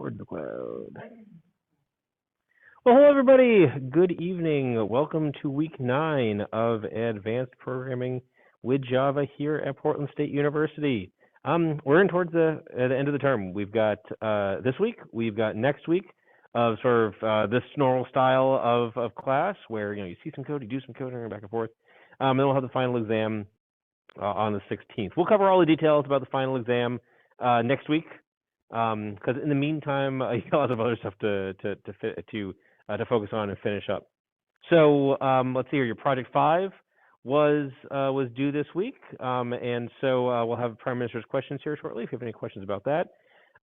Record the cloud. Well, hello everybody. Good evening. Welcome to week 9 of Advanced Programming with Java here at Portland State University. We're in towards the end of the term. We've got this week, we've got next week of sort of this normal style of class where you see some code, you do some code, and back and forth. Then we'll have the final exam on the 16th. We'll cover all the details about the final exam next week. Because in the meantime, you got lots of other stuff to focus on and finish up. So let's see here. Your project 5 was due this week, and so we'll have Prime Minister's questions here shortly. If you have any questions about that,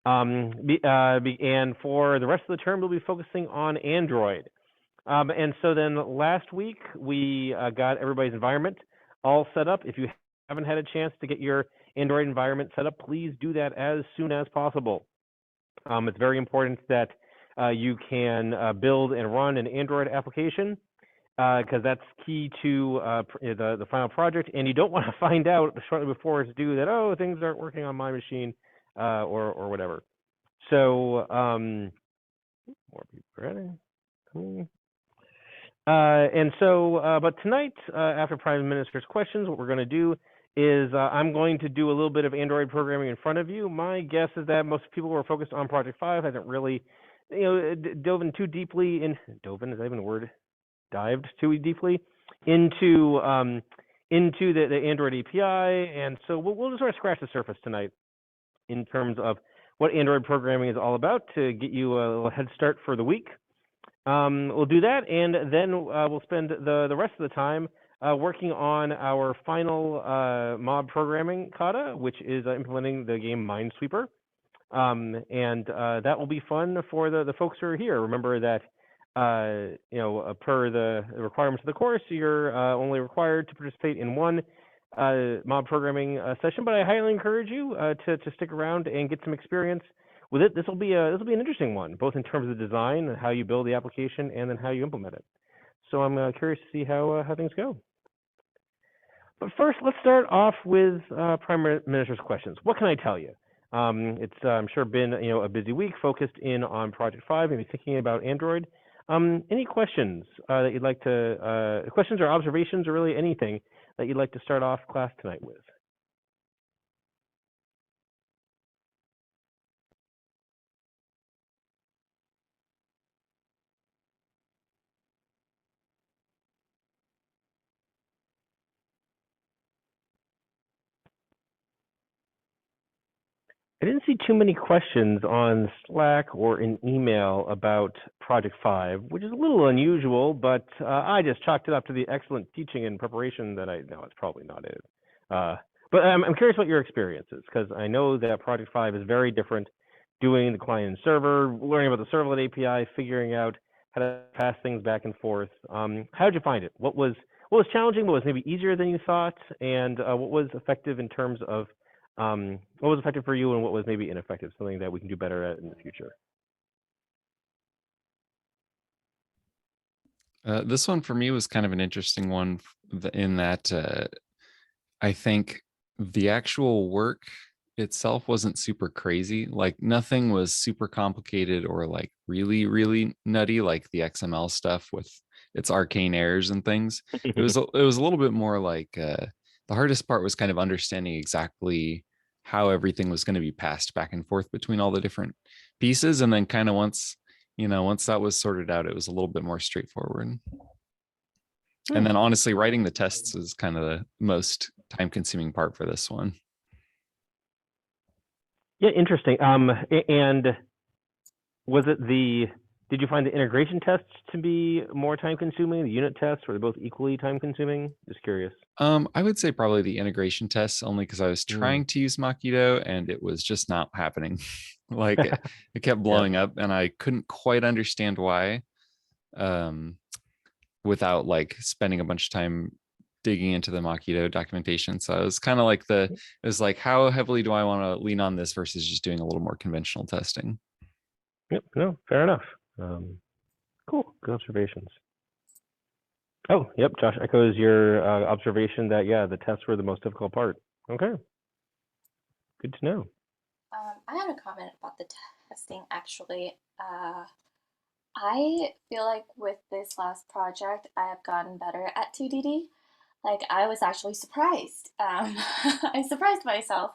and for the rest of the term, we'll be focusing on Android. And so then last week we got everybody's environment all set up. If you haven't had a chance to get your Android environment set up, please do that as soon as possible. It's very important that you can build and run an Android application because that's key to the final project, and you don't want to find out shortly before it's due that, oh, things aren't working on my machine or whatever. So more people ready. And so, but tonight, after Prime Minister's questions, what we're going to do is I'm going to do a little bit of Android programming in front of you. My guess is that most people who are focused on Project 5 hasn't really, dove in too deeply in, dove in, is that even a word? Dived too deeply into the Android API. And so we'll just sort of scratch the surface tonight in terms of what Android programming is all about to get you a little head start for the week. We'll do that, and then we'll spend the rest of the time working on our final mob programming kata, which is implementing the game Minesweeper. And that will be fun for the folks who are here. Remember that, per the requirements of the course, you're only required to participate in one mob programming session, but I highly encourage you to stick around and get some experience with it. This will be an interesting one, both in terms of design and how you build the application and then how you implement it. So I'm curious to see how things go. But first, let's start off with Prime Minister's questions. What can I tell you? It's I'm sure been a busy week focused in on Project 5, maybe thinking about Android. Any questions that you'd like to questions or observations or really anything that you'd like to start off class tonight with? I didn't see too many questions on Slack or in email about Project 5, which is a little unusual, but I just chalked it up to the excellent teaching and preparation that no, it's probably not it. But I'm curious what your experience is, because I know that Project 5 is very different, doing the client and server, learning about the servlet API, figuring out how to pass things back and forth. How did you find it? What was challenging? What was maybe easier than you thought? And what was effective in terms of what was effective for you and what was maybe ineffective, something that we can do better at in the future? This one for me was kind of an interesting one in that I think the actual work itself wasn't super crazy. Like nothing was super complicated or like really, really nutty like the XML stuff with its arcane errors and things. It was a little bit more like the hardest part was kind of understanding exactly how everything was going to be passed back and forth between all the different pieces. And then kind of once that was sorted out, it was a little bit more straightforward. And then honestly, writing the tests is kind of the most time consuming part for this one. Yeah, interesting. And was it did you find the integration tests to be more time consuming? The unit tests, were they both equally time consuming? Just curious. I would say probably the integration tests, only because I was trying to use Mockito and it was just not happening. Like it kept blowing up and I couldn't quite understand why, without like spending a bunch of time digging into the Mockito documentation. So it was kind of like it was like, how heavily do I want to lean on this versus just doing a little more conventional testing? Yep, no, fair enough. Cool, good observations. Oh, yep, Josh echoes your observation that, yeah, the tests were the most difficult part. Okay, good to know. I had a comment about testing actually. I feel like with this last project, I have gotten better at 2DD. Like, I was actually surprised. I surprised myself.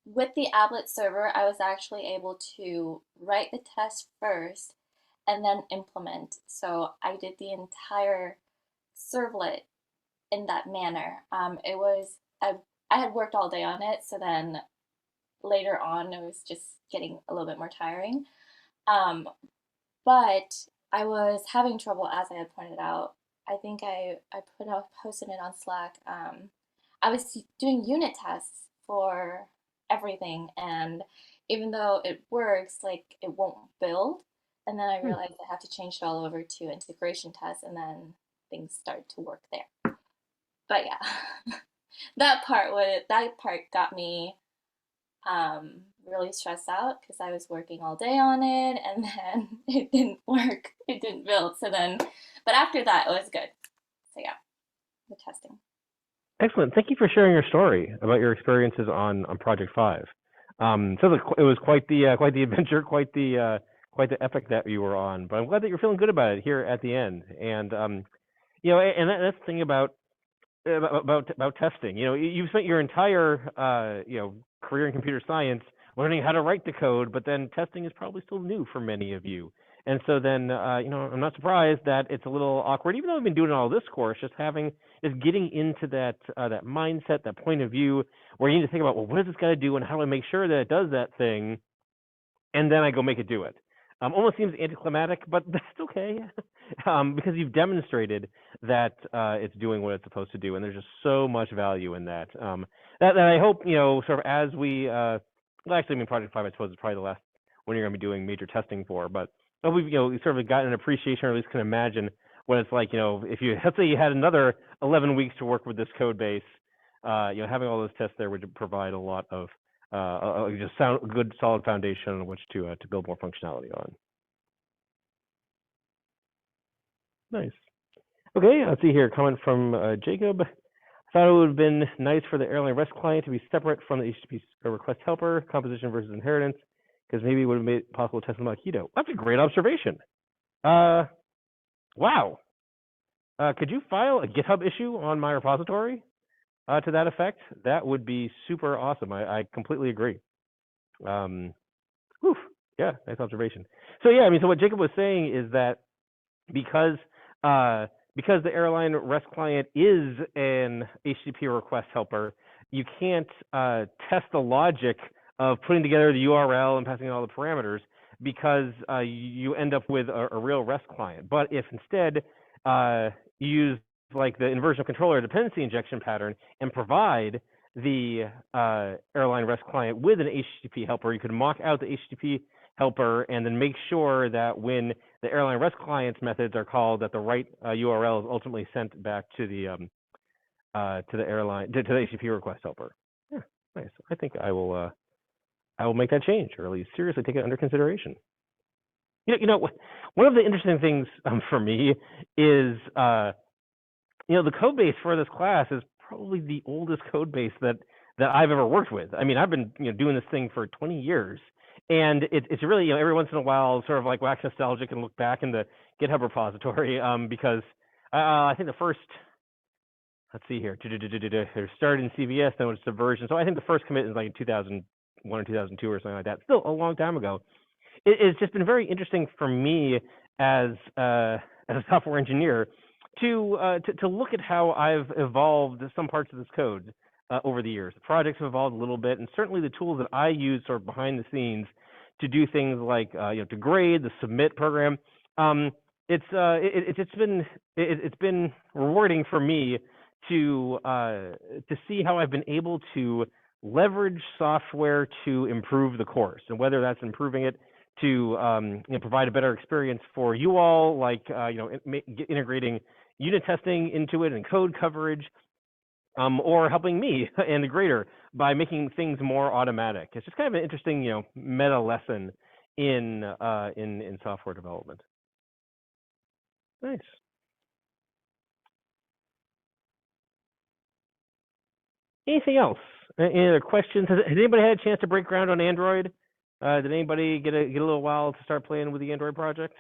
With the applet server, I was actually able to write the test first and then implement. So I did the entire servlet in that manner. I had worked all day on it, so then later on it was just getting a little bit more tiring. Um, but I was having trouble, as I had pointed out. I think I posted it on Slack. I was doing unit tests for everything, and even though it works, like it won't build. And then I Hmm. realized I have to change it all over to integration tests, and then things started to work there. But yeah, that part got me really stressed out because I was working all day on it and then it didn't work. It didn't build. But after that, it was good. So yeah, the testing. Excellent. Thank you for sharing your story about your experiences on Project Five. So it was quite the adventure, quite the epic that you were on. But I'm glad that you're feeling good about it here at the end. And that's the thing about testing. You've spent your entire career in computer science learning how to write the code, but then testing is probably still new for many of you. And so then I'm not surprised that it's a little awkward, even though I've been doing all this course, just getting into that mindset, that point of view, where you need to think about, well, what does this guy do, and how do I make sure that it does that thing, and then I go make it do it. Almost seems anticlimactic, but that's okay, because you've demonstrated that it's doing what it's supposed to do, and there's just so much value in that. That I hope sort of as we, well, actually, I mean, Project Five, I suppose, is probably the last one you're going to be doing major testing for, but we've sort of gotten an appreciation, or at least can imagine what it's like. If you let's say you had another 11 weeks to work with this code base, having all those tests there would provide a lot of just good, solid foundation on which to build more functionality on. Nice. Okay, let's see here. Comment from Jacob. I thought it would have been nice for the airline REST client to be separate from the HTTP request helper, composition versus inheritance, because maybe it would have made it possible to test them out keto. That's a great observation. Wow. Could you file a GitHub issue on my repository to that effect? That would be super awesome. I completely agree. Whew, yeah, nice observation. So yeah, I mean, so what Jacob was saying is that because because the airline REST client is an HTTP request helper, you can't test the logic of putting together the URL and passing in all the parameters, because you end up with a real REST client. But if instead you use like the inversion of controller dependency injection pattern and provide the airline REST client with an HTTP helper, you could mock out the HTTP helper and then make sure that when the airline REST client's methods are called, that the right URL is ultimately sent back to the airline to the HTTP request helper. Yeah, nice. I think I will make that change, or at least seriously take it under consideration. One of the interesting things for me is the code base for this class is probably the oldest code base that I've ever worked with. I mean, I've been doing this thing for 20 years, and it's really every once in a while I'll sort of like wax nostalgic and look back in the GitHub repository because I think the first, let's see here, it started in CVS, then it was Subversion. So I think the first commit is like 2001 or 2002 or something like that. Still a long time ago. It's just been very interesting for me as a software engineer to look at how I've evolved some parts of this code over the years. The projects have evolved a little bit, and certainly the tools that I use sort of behind the scenes to do things like to grade the submit program. It's been rewarding for me to see how I've been able to leverage software to improve the course, and whether that's improving it to provide a better experience for you all, like integrating unit testing into it and code coverage, or helping me and the grader by making things more automatic. It's just kind of an interesting meta lesson in software development. Nice. Anything else? Any other questions? Has anybody had a chance to break ground on Android? Did anybody get a little while to start playing with the Android project?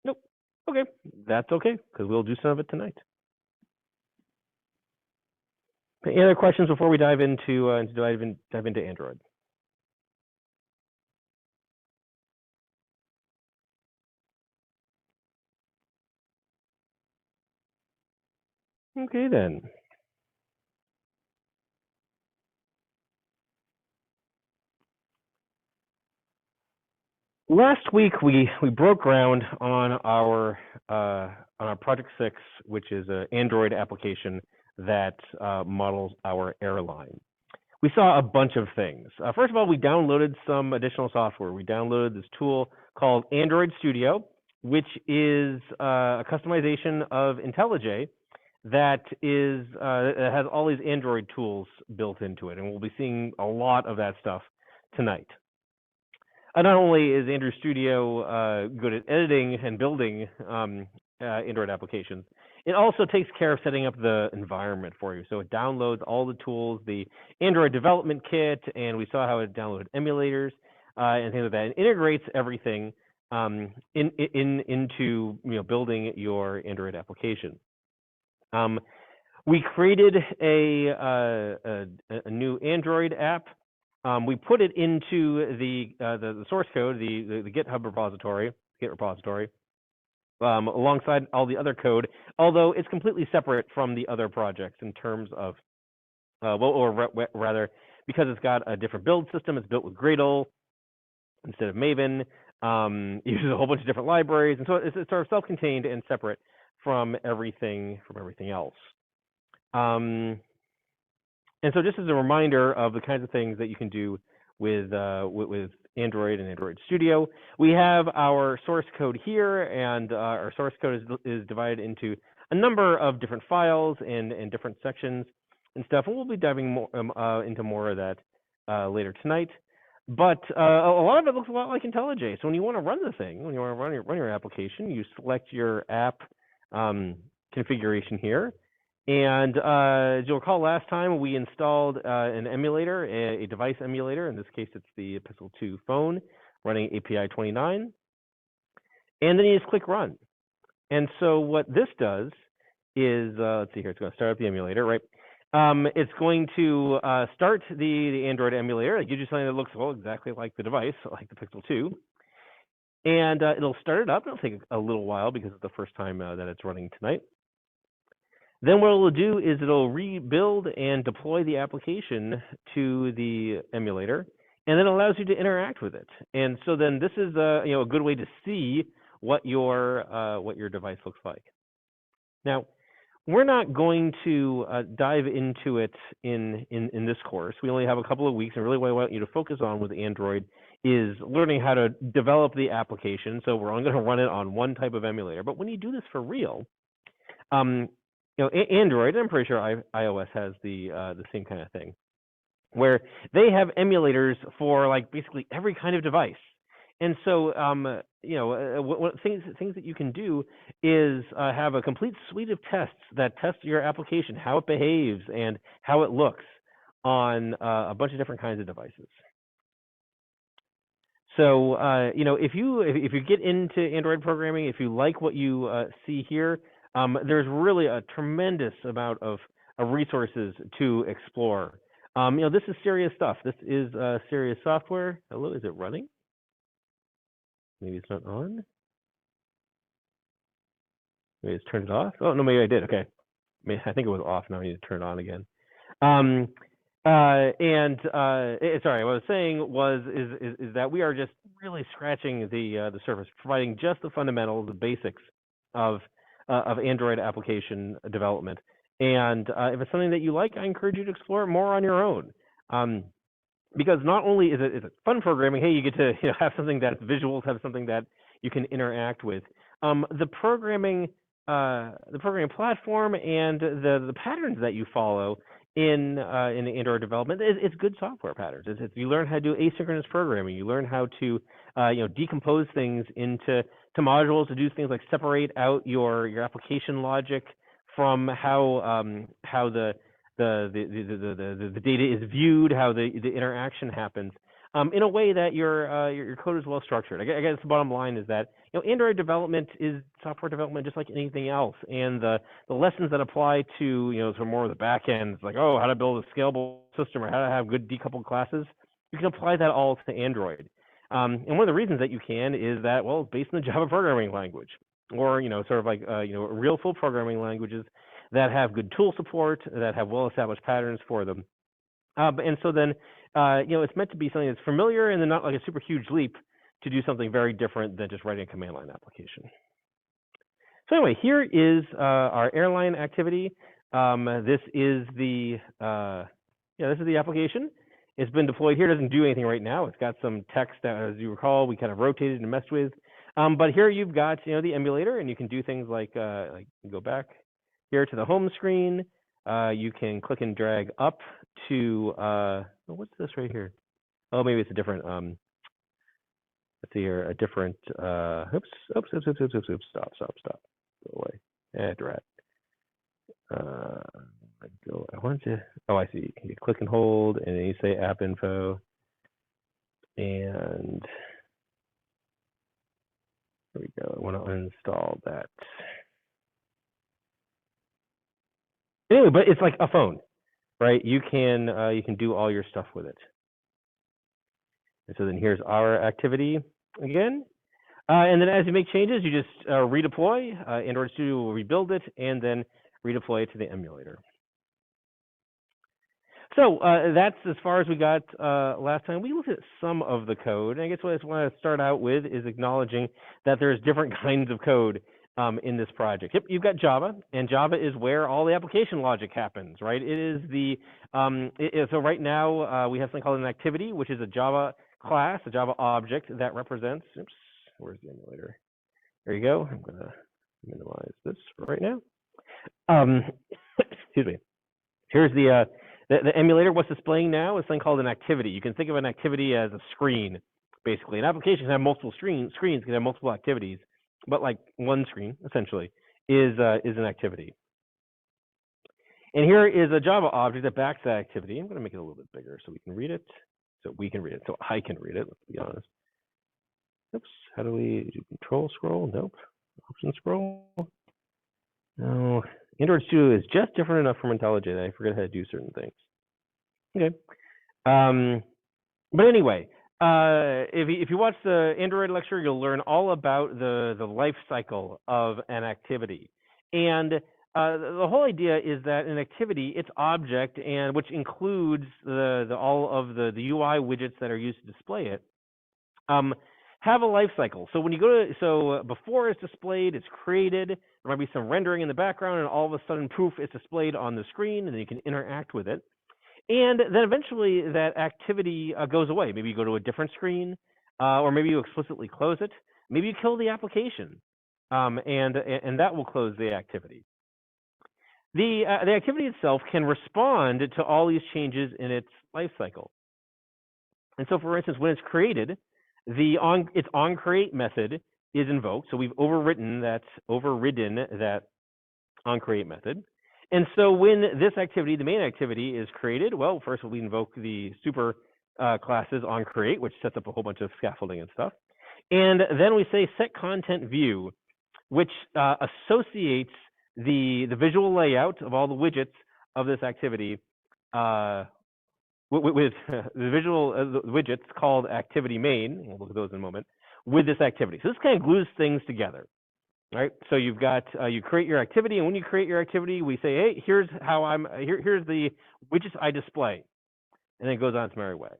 Nope. Okay, that's okay because we'll do some of it tonight. Any other questions before we dive into Android? Okay then. Last week we broke ground on our Project 6, which is an Android application that models our airline. We saw a bunch of things. First of all, we downloaded some additional software. We downloaded this tool called Android Studio, which is a customization of IntelliJ that it has all these Android tools built into it, and we'll be seeing a lot of that stuff tonight. Not only is Android Studio good at editing and building Android applications, it also takes care of setting up the environment for you. So it downloads all the tools, the Android development kit, and we saw how it downloaded emulators and things like that, and integrates everything into building your Android application. We created a new Android app. We put it into the source code, the GitHub repository, Git repository, alongside all the other code, although it's completely separate from the other projects in terms of, rather, because it's got a different build system. It's built with Gradle instead of Maven. It uses a whole bunch of different libraries, and so it's sort of self-contained and separate from everything else. And so just as a reminder of the kinds of things that you can do with Android and Android Studio, we have our source code here, and our source code is divided into a number of different files and different sections and stuff, and we'll be diving more, into more of that later tonight. But a lot of it looks a lot like IntelliJ. So when you want to run the thing, when you want to run your application, you select your app configuration here. And as you'll recall, last time we installed an emulator, a device emulator. In this case, it's the Pixel 2 phone running API 29. And then you just click run. And so what this does is, let's see here, it's going to start up the emulator, right? It's going to start the Android emulator. It gives you something that looks exactly like the device, like the Pixel 2. And it'll start it up. It'll take a little while because it's the first time that it's running tonight. Then what it'll do is it'll rebuild and deploy the application to the emulator, and then it allows you to interact with it. And so then this is a good way to see what your device looks like. Now, we're not going to dive into it in this course. We only have a couple of weeks, and really what I want you to focus on with Android is learning how to develop the application. So we're only going to run it on one type of emulator. But when you do this for real, Android, I'm pretty sure iOS has the same kind of thing, where they have emulators for like basically every kind of device. And so, things that you can do is have a complete suite of tests that test your application, how it behaves and how it looks on a bunch of different kinds of devices. So, if you get into Android programming, if you like what you see here, there's really a tremendous amount of resources to explore. This is serious stuff. This is serious software. Hello, is it running? Maybe it's not on. Maybe it's turned it off. Oh no, maybe I did. Okay, I think it was off. Now I need to turn it on again. Sorry, what I was saying is that we are just really scratching the surface, providing just the fundamentals, the basics of Android application development. And if it's something that you like, I encourage you to explore it more on your own. Because not only is it fun programming, hey, you get to have something that's visuals, have something that you can interact with. The programming platform and the patterns that you follow in Android development, it's good software patterns. You learn how to do asynchronous programming. You learn how to decompose things into modules, to do things like separate out your application logic from how the data is viewed, how the interaction happens, in a way that your code is well structured. I guess the bottom line is that Android development is software development just like anything else, and the lessons that apply to sort of more of the back end, like how to build a scalable system or how to have good decoupled classes, you can apply that all to Android. And one of the reasons that you can is that, well, it's based on the Java programming language, or sort of like real full programming languages that have good tool support, that have well-established patterns for them. And so then, it's meant to be something that's familiar and then not like a super huge leap to do something very different than just writing a command line application. So anyway, here is our airline activity. This is the this is the application. It's been deployed here. It doesn't do anything right now. It's got some text that, as you recall, we kind of rotated and messed with. But here you've got the emulator, and you can do things like go back here to the home screen. You can click and drag up to what's this right here? Oh, maybe it's a different let's see here, a different oops, stop, go away. Drat. I wanted to, I see. You click and hold, and then you say app info, and there we go. I want to uninstall that. Anyway, but it's like a phone, right? You can do all your stuff with it. And so then here's our activity again. And then as you make changes, you just redeploy. Android Studio will rebuild it and then redeploy it to the emulator. So that's as far as we got last time. We looked at some of the code. And I guess what I just want to start out with is acknowledging that there's different kinds of code in this project. Yep, you've got Java, and Java is where all the application logic happens, right? It is the, so right now we have something called an activity, which is a Java class, a Java object that represents, oops, where's the emulator? There you go. I'm going to minimize this for right now. Excuse me. Here's the emulator. What's displaying now is something called an activity. You can think of an activity as a screen, basically. An application can have multiple screens can have multiple activities, but like one screen essentially is an activity. And here is a Java object that backs that activity. I'm going to make it a little bit bigger so we can read it. So I can read it. Let's be honest. Oops. How do we do control scroll? Nope. Option scroll. No. Android Studio is just different enough from IntelliJ that I forget how to do certain things. Okay. But anyway, if you watch the Android lecture, you'll learn all about the life cycle of an activity. And the whole idea is that an activity, its object, and which includes all of the UI widgets that are used to display it, have a life cycle. So when you go to, before it's displayed, it's created, there might be some rendering in the background, and all of a sudden, poof, it's displayed on the screen, and then you can interact with it. And then eventually that activity goes away. Maybe you go to a different screen, or maybe you explicitly close it. Maybe you kill the application, and that will close the activity. The activity itself can respond to all these changes in its life cycle. And so, for instance, when it's created, its onCreate method is invoked. So we've overridden that onCreate method. And so when this activity, the main activity, is created, well, first we invoke the super classes onCreate, which sets up a whole bunch of scaffolding and stuff. And then we say set content view, which associates the visual layout of all the widgets of this activity with the visual widgets called activity main. We'll look at those in a moment, with this activity. So this kind of glues things together. Right, so you've got you create your activity, and when you create your activity, we say, hey, here's how here's the widgets I display, and then it goes on its merry way.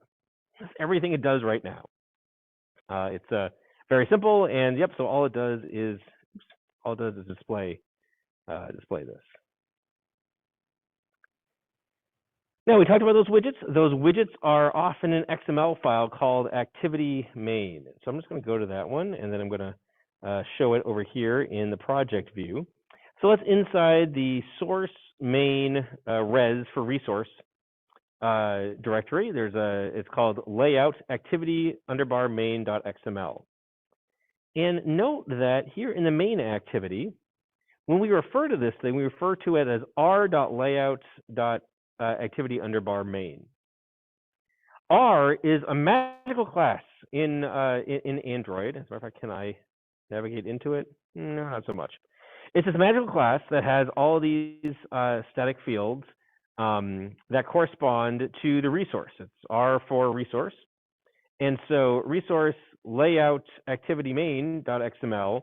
That's everything it does right now. It's very simple, and yep. So all it does is display this. Now we talked about those widgets. Those widgets are often an XML file called activity main. So I'm just going to go to that one, and then I'm going to show it over here in the project view. So let's inside the source main res for resource. directory. It's called layout activity _ main.xml. And note that here in the main activity, when we refer to this thing, we refer to it as r.layout.activity _ main. R is a magical class in Android. As a matter of fact, can I navigate into it? No, not so much. It's this magical class that has all these static fields that correspond to the resource. It's R for resource. And so resource layout activity main.xml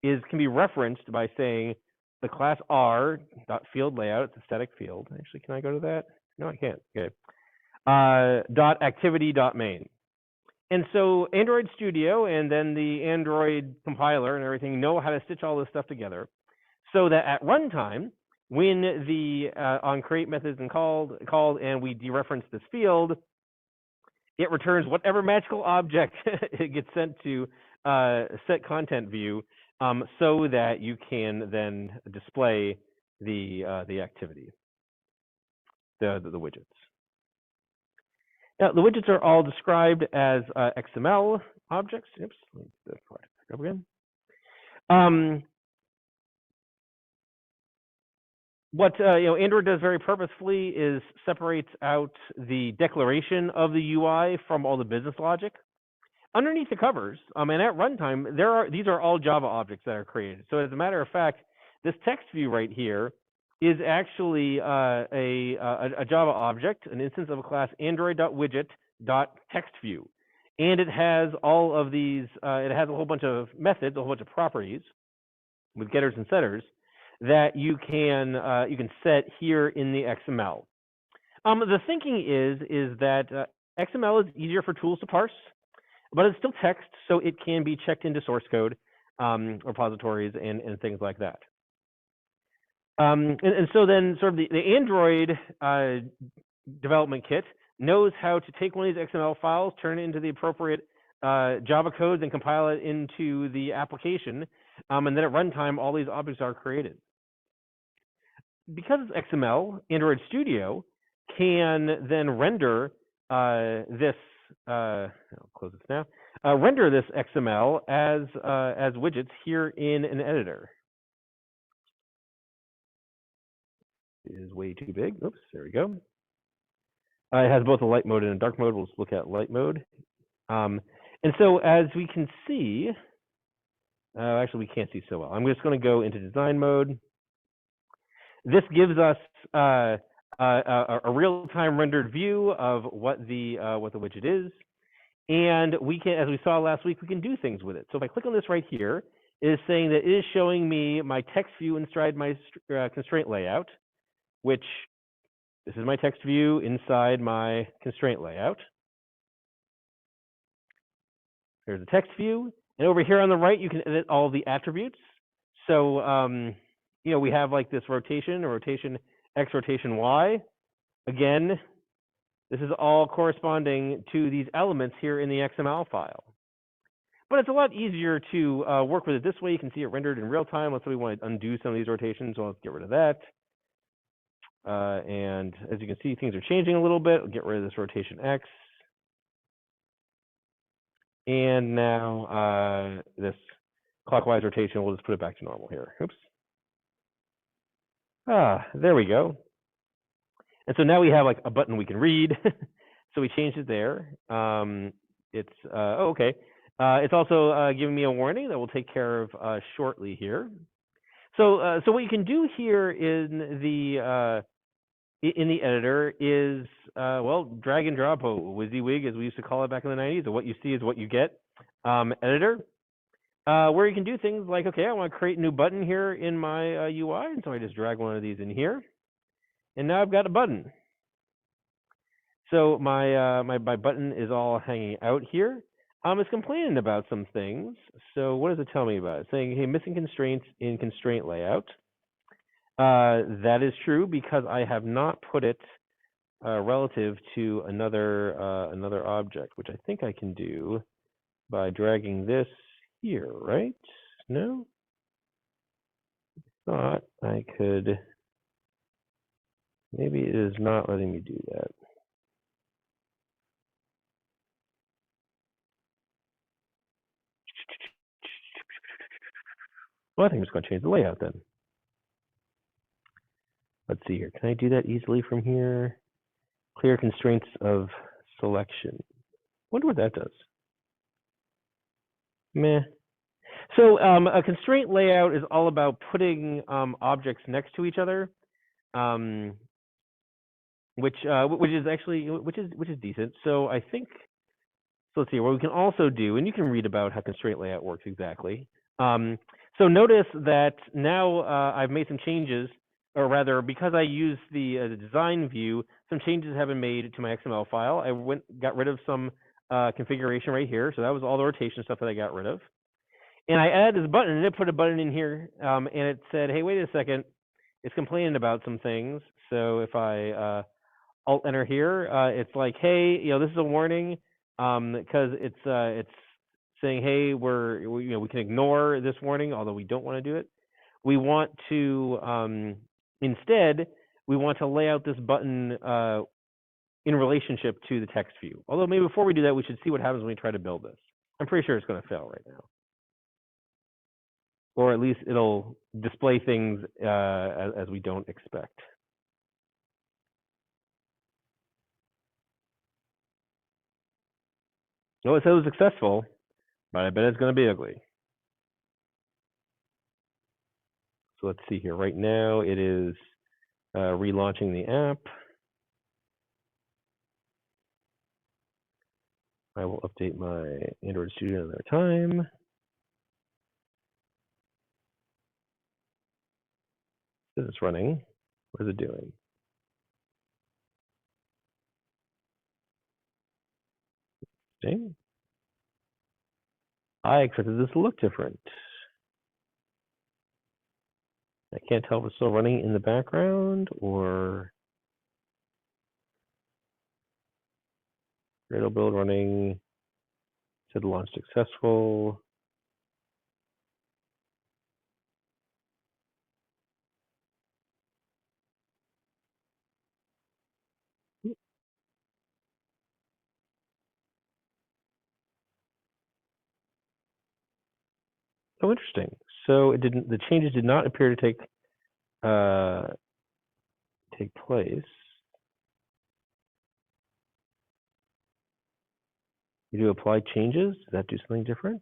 can be referenced by saying the class r.field layout, it's a static field. Actually, can I go to that? No, I can't. Okay. .activity.main. And so Android Studio and then the Android compiler and everything know how to stitch all this stuff together so that at runtime, when the on create methods and called and we dereference this field, it returns whatever magical object it gets sent to set content view, so that you can then display the activity, the widgets. Now, the widgets are all described as XML objects. Oops, let me get that back up again. What Android does very purposefully is separates out the declaration of the UI from all the business logic. Underneath the covers, and at runtime, these are all Java objects that are created. So as a matter of fact, this text view right here is actually a Java object, an instance of a class android.widget.textView. And it has all of these, it has a whole bunch of methods, a whole bunch of properties with getters and setters that you can set here in the XML. The thinking is that XML is easier for tools to parse, but it's still text, so it can be checked into source code repositories and things like that. And so then sort of the Android development kit knows how to take one of these XML files, turn it into the appropriate Java codes, and compile it into the application. And then at runtime, all these objects are created. Because it's XML, Android Studio can then render this. I'll close this now. Render this XML as widgets here in an editor. Is way too big. Oops, there we go. It has both a light mode and a dark mode. We'll just look at light mode. And so as we can see, actually we can't see so well. I'm just going to go into design mode. This gives us a real-time rendered view of what the widget is, and we can, as we saw last week, we can do things with it. So if I click on this right here, it is saying that it is showing me my text view inside my constraint layout, which this is my text view inside my constraint layout. There's a text view, and over here on the right, you can edit all the attributes. So we have like this rotation, or rotation X, rotation Y. Again, this is all corresponding to these elements here in the XML file. But it's a lot easier to work with it this way. You can see it rendered in real time. Let's say we want to undo some of these rotations, so let's get rid of that. And as you can see, things are changing a little bit. We'll get rid of this rotation X. And now this clockwise rotation, we'll just put it back to normal here. Oops. There we go. And so now we have like a button we can read. So we changed it there. Okay. It's also giving me a warning that we'll take care of shortly here. So what you can do here in the editor is drag and drop, WYSIWYG, as we used to call it back in the 90s. So what you see is what you get. Editor, where you can do things like, okay, I want to create a new button here in my UI, and so I just drag one of these in here, and now I've got a button. So my button is all hanging out here. It's complaining about some things. So what does it tell me about? It's saying, hey, missing constraints in constraint layout. That is true because I have not put it relative to another object, which I think I can do by dragging this here, right? No? Thought I could. Maybe it is not letting me do that. Well, I think I'm just going to change the layout then. Let's see here. Can I do that easily from here? Clear constraints of selection. Wonder what that does. Meh. So a constraint layout is all about putting objects next to each other, which is actually which is decent. So I think so. Let's see what we can also do, and you can read about how constraint layout works exactly. So notice that now I've made some changes, or rather, because I used the design view, some changes have been made to my XML file. I got rid of some configuration right here, so that was all the rotation stuff that I got rid of. And I added this button, and it put a button in here, and it said, "Hey, wait a second, it's complaining about some things." So if I Alt Enter here, it's like, "Hey, this is a warning, because it's saying, hey, we can ignore this warning, although we don't want to do it. We want to instead we want to lay out this button in relationship to the text view. Although maybe before we do that, we should see what happens when we try to build this. I'm pretty sure it's going to fail right now, or at least it'll display things as we don't expect. No, it said it was successful, but I bet it's going to be ugly. So let's see here. Right now, it is relaunching the app. I will update my Android Studio another time. Is this running? What is it doing? Interesting. I expected this to look different. I can't tell if it's still running in the background or Gradle build running. Said launch successful. Oh, interesting. So it didn't. The changes did not appear to take place. You do apply changes. Does that do something different?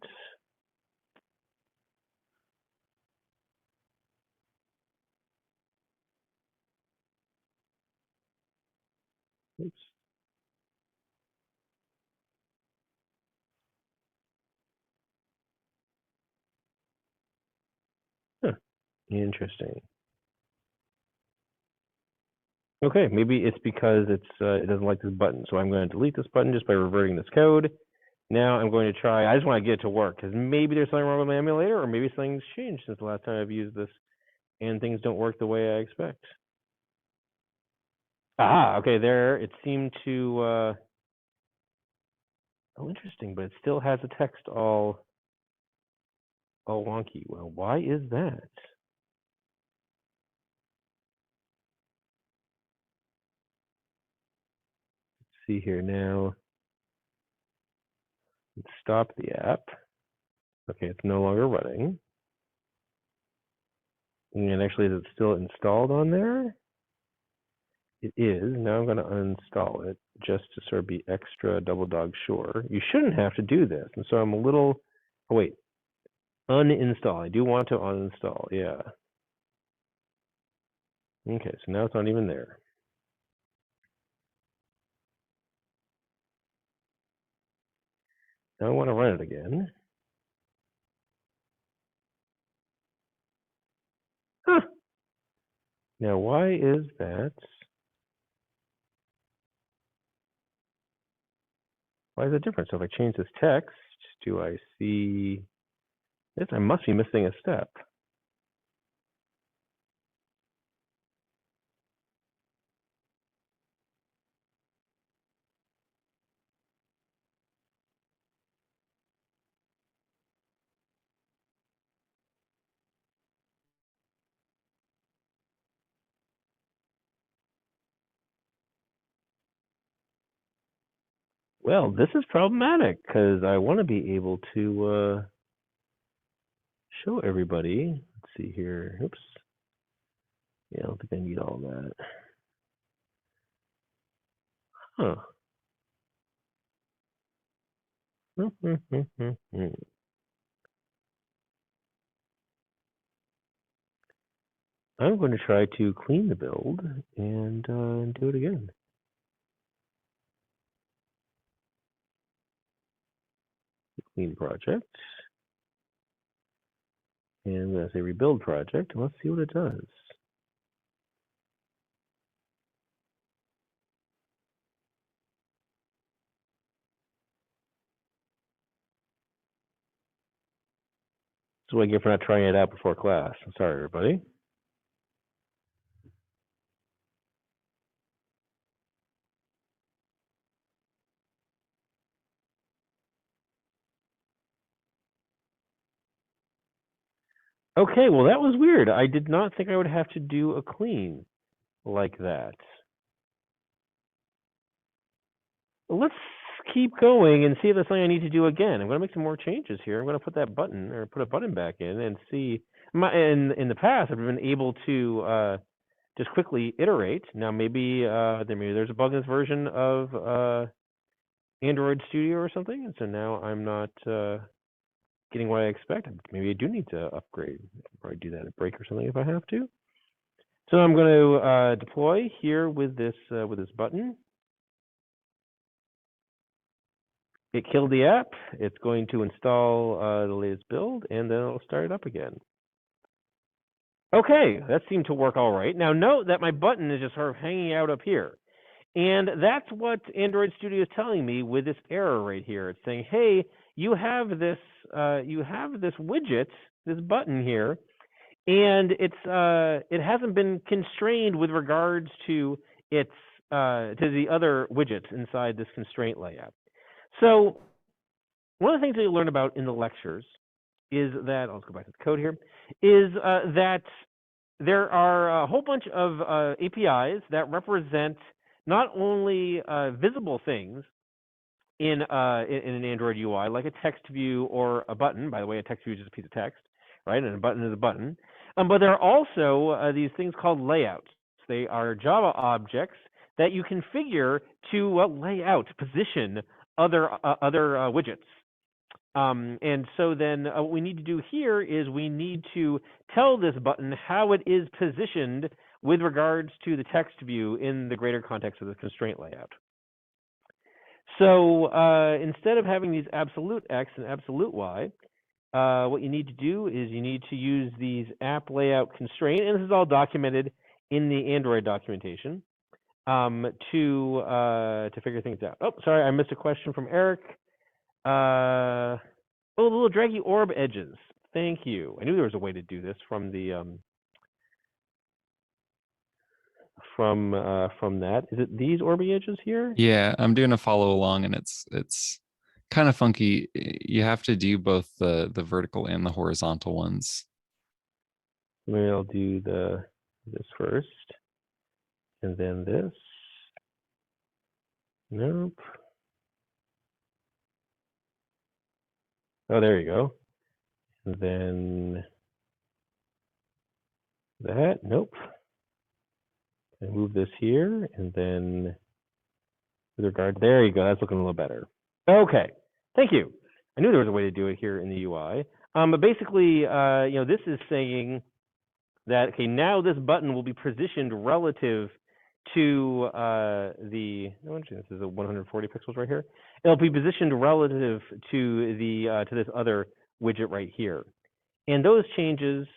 Oops. Huh. Interesting. Okay, maybe it's because it doesn't like this button. So I'm going to delete this button just by reverting this code. Now I'm going to try. I just want to get it to work because maybe there's something wrong with my emulator, or maybe something's changed since the last time I've used this, and things don't work the way I expect. Aha, okay, there. It seemed to. Oh, interesting, but it still has the text all wonky. Well, why is that? Let's see here now. Let's stop the app. Okay, it's no longer running. And actually, is it still installed on there? It is. Now I'm going to uninstall it just to sort of be extra double dog sure. You shouldn't have to do this. And so I'm a little, oh wait, uninstall. I do want to uninstall, yeah. Okay, so now it's not even there. Now I want to run it again. Huh. Now why is that? Why is it different? So if I change this text, do I see this? I must be missing a step. Well, this is problematic because I want to be able to show everybody. Let's see here. Oops. Yeah, I don't think I need all that. Huh. I'm going to try to clean the build and do it again. Clean project. And as a rebuild project, let's see what it does. That's what I get for not trying it out before class. I'm sorry, everybody. Okay, well, that was weird. I did not think I would have to do a clean like that. Let's keep going and see if there's something I need to do again. I'm going to make some more changes here. I'm going to put that button, or put a button back in and see. In the past, I've been able to just quickly iterate. Now, maybe there's a bug in this version of Android Studio or something, and so now I'm not getting what I expect. Maybe I do need to upgrade. I'll probably do that at break or something if I have to. So I'm going to deploy here with this button. It killed the app. It's going to install the latest build, and then it'll start it up again. Okay, that seemed to work all right. Now note that my button is just sort of hanging out up here. And that's what Android Studio is telling me with this error right here. It's saying, hey, you have this widget, this button here, and it hasn't been constrained with regards to its to the other widgets inside this constraint layout. So one of the things that you learn about in the lectures is that, let's go back to the code here, is that there are a whole bunch of APIs that represent not only visible things in an Android UI, like a text view or a button. By the way, a text view is just a piece of text, right? And a button is a button. But there are also these things called layouts. They are Java objects that you configure to lay out, position other widgets. And so then what we need to do here is we need to tell this button how it is positioned with regards to the text view in the greater context of the constraint layout. So instead of having these absolute X and absolute Y, what you need to do is you need to use these app layout constraint, and this is all documented in the Android documentation, to figure things out. Oh, sorry, I missed a question from Eric. Oh, the little draggy orb edges. Thank you. I knew there was a way to do this from the from that. Is it these orby edges here? Yeah, I'm doing a follow along, and it's kind of funky. You have to do both the vertical and the horizontal ones. Maybe I'll do this first, and then this. Nope. Oh, there you go. And then that. Nope. I move this here, and then with regard, there you go. That's looking a little better. Okay, thank you. I knew there was a way to do it here in the UI. But basically, this is saying that, okay, now this button will be positioned relative to this is a 140 pixels right here. It'll be positioned relative to the to this other widget right here. And those changes,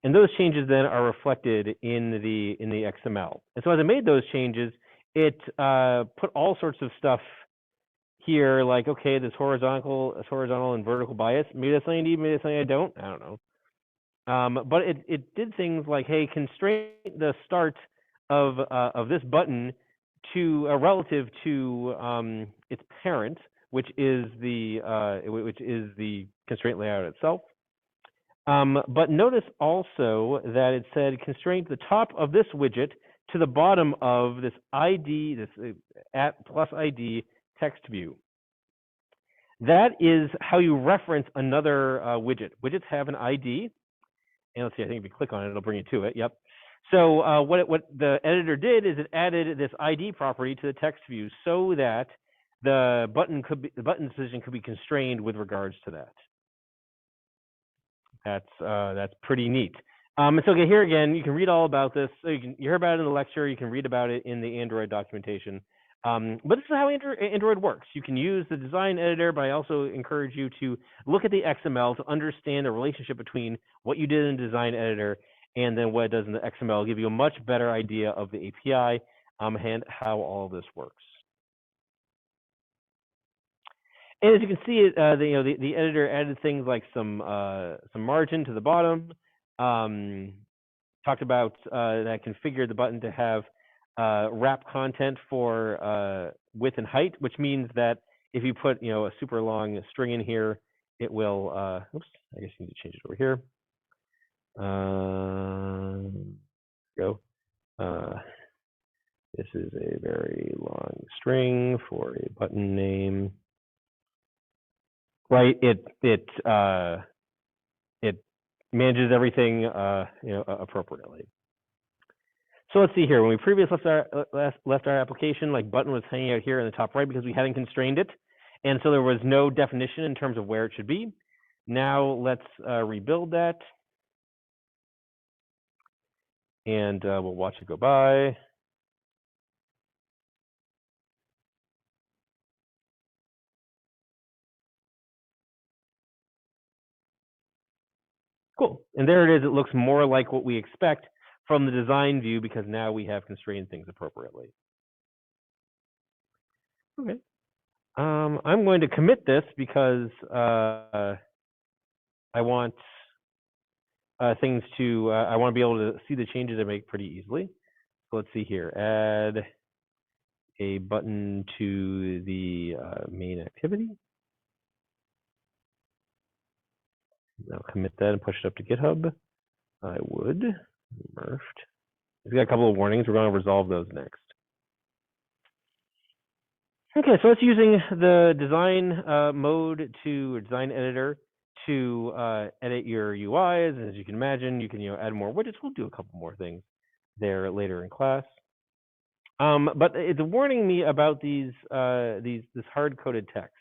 and those changes then are reflected in the XML. And so as I made those changes, it put all sorts of stuff here, like, okay, this horizontal and vertical bias. Maybe that's something I need, maybe that's something I don't know. But it did things like, hey, constrain the start of this button to relative to its parent, which is the constraint layout itself. But notice also that it said constraint the top of this widget to the bottom of this ID, this at plus ID text view. that is how you reference another widget. Widgets have an ID, and let's see, I think if you click on it, it'll bring you to it. Yep. So what the editor did is it added this ID property to the text view so that the button decision could be constrained with regards to that. That's pretty neat. And so here again, you can read all about this. So you hear about it in the lecture. You can read about it in the Android documentation. But this is how Android works. You can use the design editor, but I also encourage you to look at the XML to understand the relationship between what you did in the design editor and then what it does in the XML. It'll give you a much better idea of the API and how all of this works. And as you can see, the editor added things like some margin to the bottom. Talked about that configured the button to have wrap content for width and height, which means that if you put a super long string in here, it will. Oops, I guess you need to change it over here. Go. This is a very long string for a button name. Right, it manages everything appropriately. So let's see here. When we previously left our application, like button was hanging out here in the top right because we hadn't constrained it, and so there was no definition in terms of where it should be. Now let's rebuild that, and we'll watch it go by. Cool. And there it is. It looks more like what we expect from the design view because now we have constrained things appropriately. Okay. I'm going to commit this because I want things to, I want to be able to see the changes I make pretty easily. So let's see here. Add a button to the main activity. I'll commit that and push it up to GitHub. I would. Merged. We've got a couple of warnings. We're going to resolve those next. Okay, so it's using the design mode to design editor to edit your UIs. And as you can imagine, you can add more widgets. We'll do a couple more things there later in class. But it's warning me about this hard-coded text.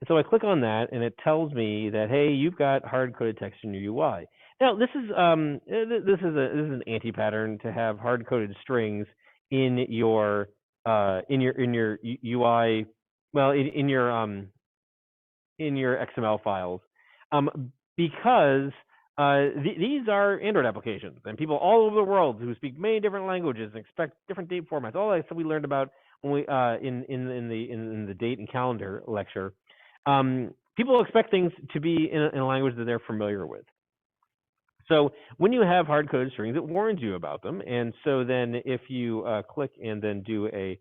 And so I click on that, and it tells me that, hey, you've got hard-coded text in your UI. Now, this is an anti-pattern to have hard-coded strings in your UI, well, in your XML files, because these are Android applications, and people all over the world who speak many different languages and expect different date formats. All that stuff we learned about when we in the date and calendar lecture. People expect things to be in a language that they're familiar with. So when you have hard-coded strings, it warns you about them. And so then if you click and then do an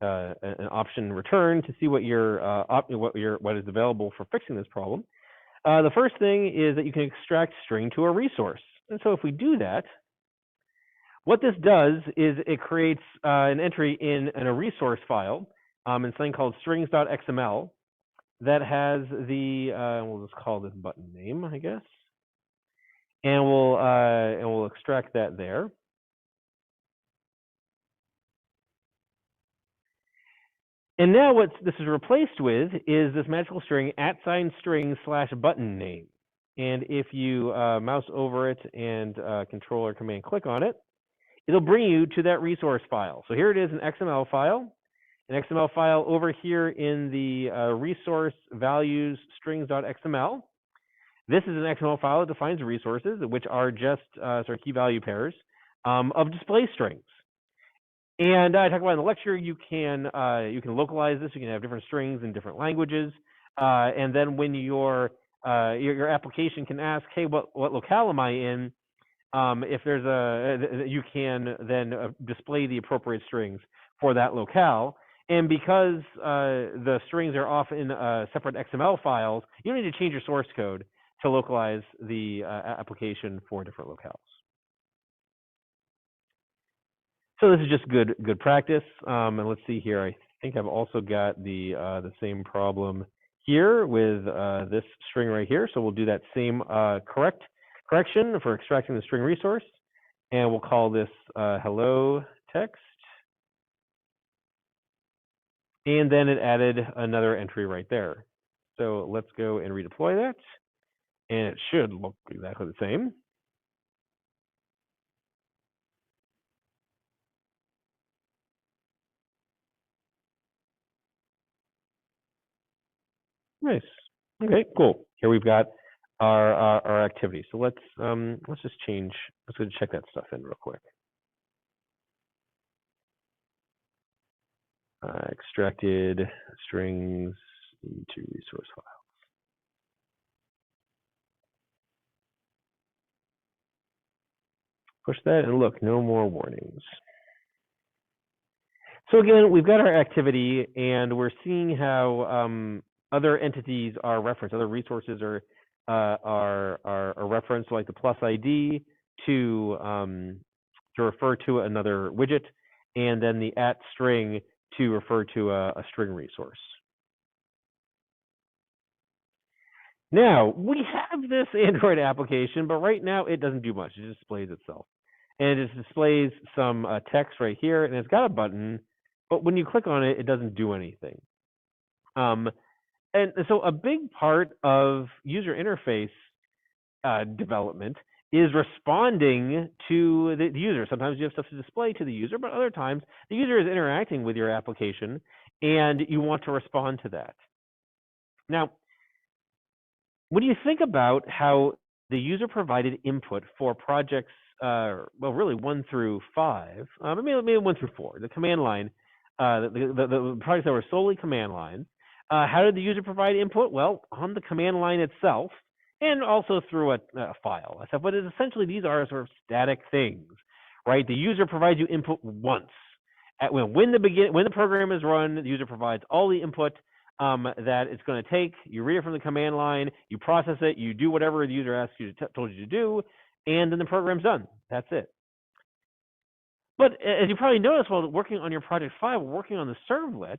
option return to see what is available for fixing this problem, the first thing is that you can extract string to a resource. And so if we do that, what this does is it creates an entry in a resource file in something called strings.xml that has the we'll just call this button name, I guess. And we'll extract that there. And now what this is replaced with is this magical string @string/button name. And if you mouse over it and Control or Command click on it, it'll bring you to that resource file. So here it is, an XML file. An XML file over here in the resource values strings.xml. This is an XML file that defines resources, which are just sort of key value pairs of display strings. And I talked about in the lecture, you can localize this. You can have different strings in different languages, and then when your application can ask, hey, what locale am I in? If there's you can then display the appropriate strings for that locale. And because the strings are often separate XML files, you don't need to change your source code to localize the application for different locales. So this is just good practice. And let's see here. I think I've also got the same problem here with this string right here. So we'll do that same correction for extracting the string resource, and we'll call this hello text. And then it added another entry right there. So let's go and redeploy that, and it should look exactly the same. Nice. Okay, cool. Here we've got our activity. So let's just change. Let's go check that stuff in real quick. Extracted strings into resource file. Push that and look, no more warnings. So again, we've got our activity, and we're seeing how other entities are referenced, other resources are referenced, like the plus ID to refer to another widget, and then the @ string to refer to a string resource. Now, we have this Android application, but right now it doesn't do much. It just displays itself. And it displays some text right here, and it's got a button, but when you click on it, it doesn't do anything. And so a big part of user interface development is responding to the user. Sometimes you have stuff to display to the user, but other times the user is interacting with your application, and you want to respond to that. Now, when you think about how the user-provided input for projects, well, really 1 through 5, maybe 1 through 4, the command line, the projects that were solely command lines, how did the user provide input? Well, on the command line itself, and also through a file. But essentially, these are sort of static things, right? The user provides you input once. When the program is run, the user provides all the input that it's going to take. You read it from the command line, you process it, you do whatever the user asks you told you to do, and then the program's done. That's it. But as you probably noticed while working on your project 5, working on the servlet,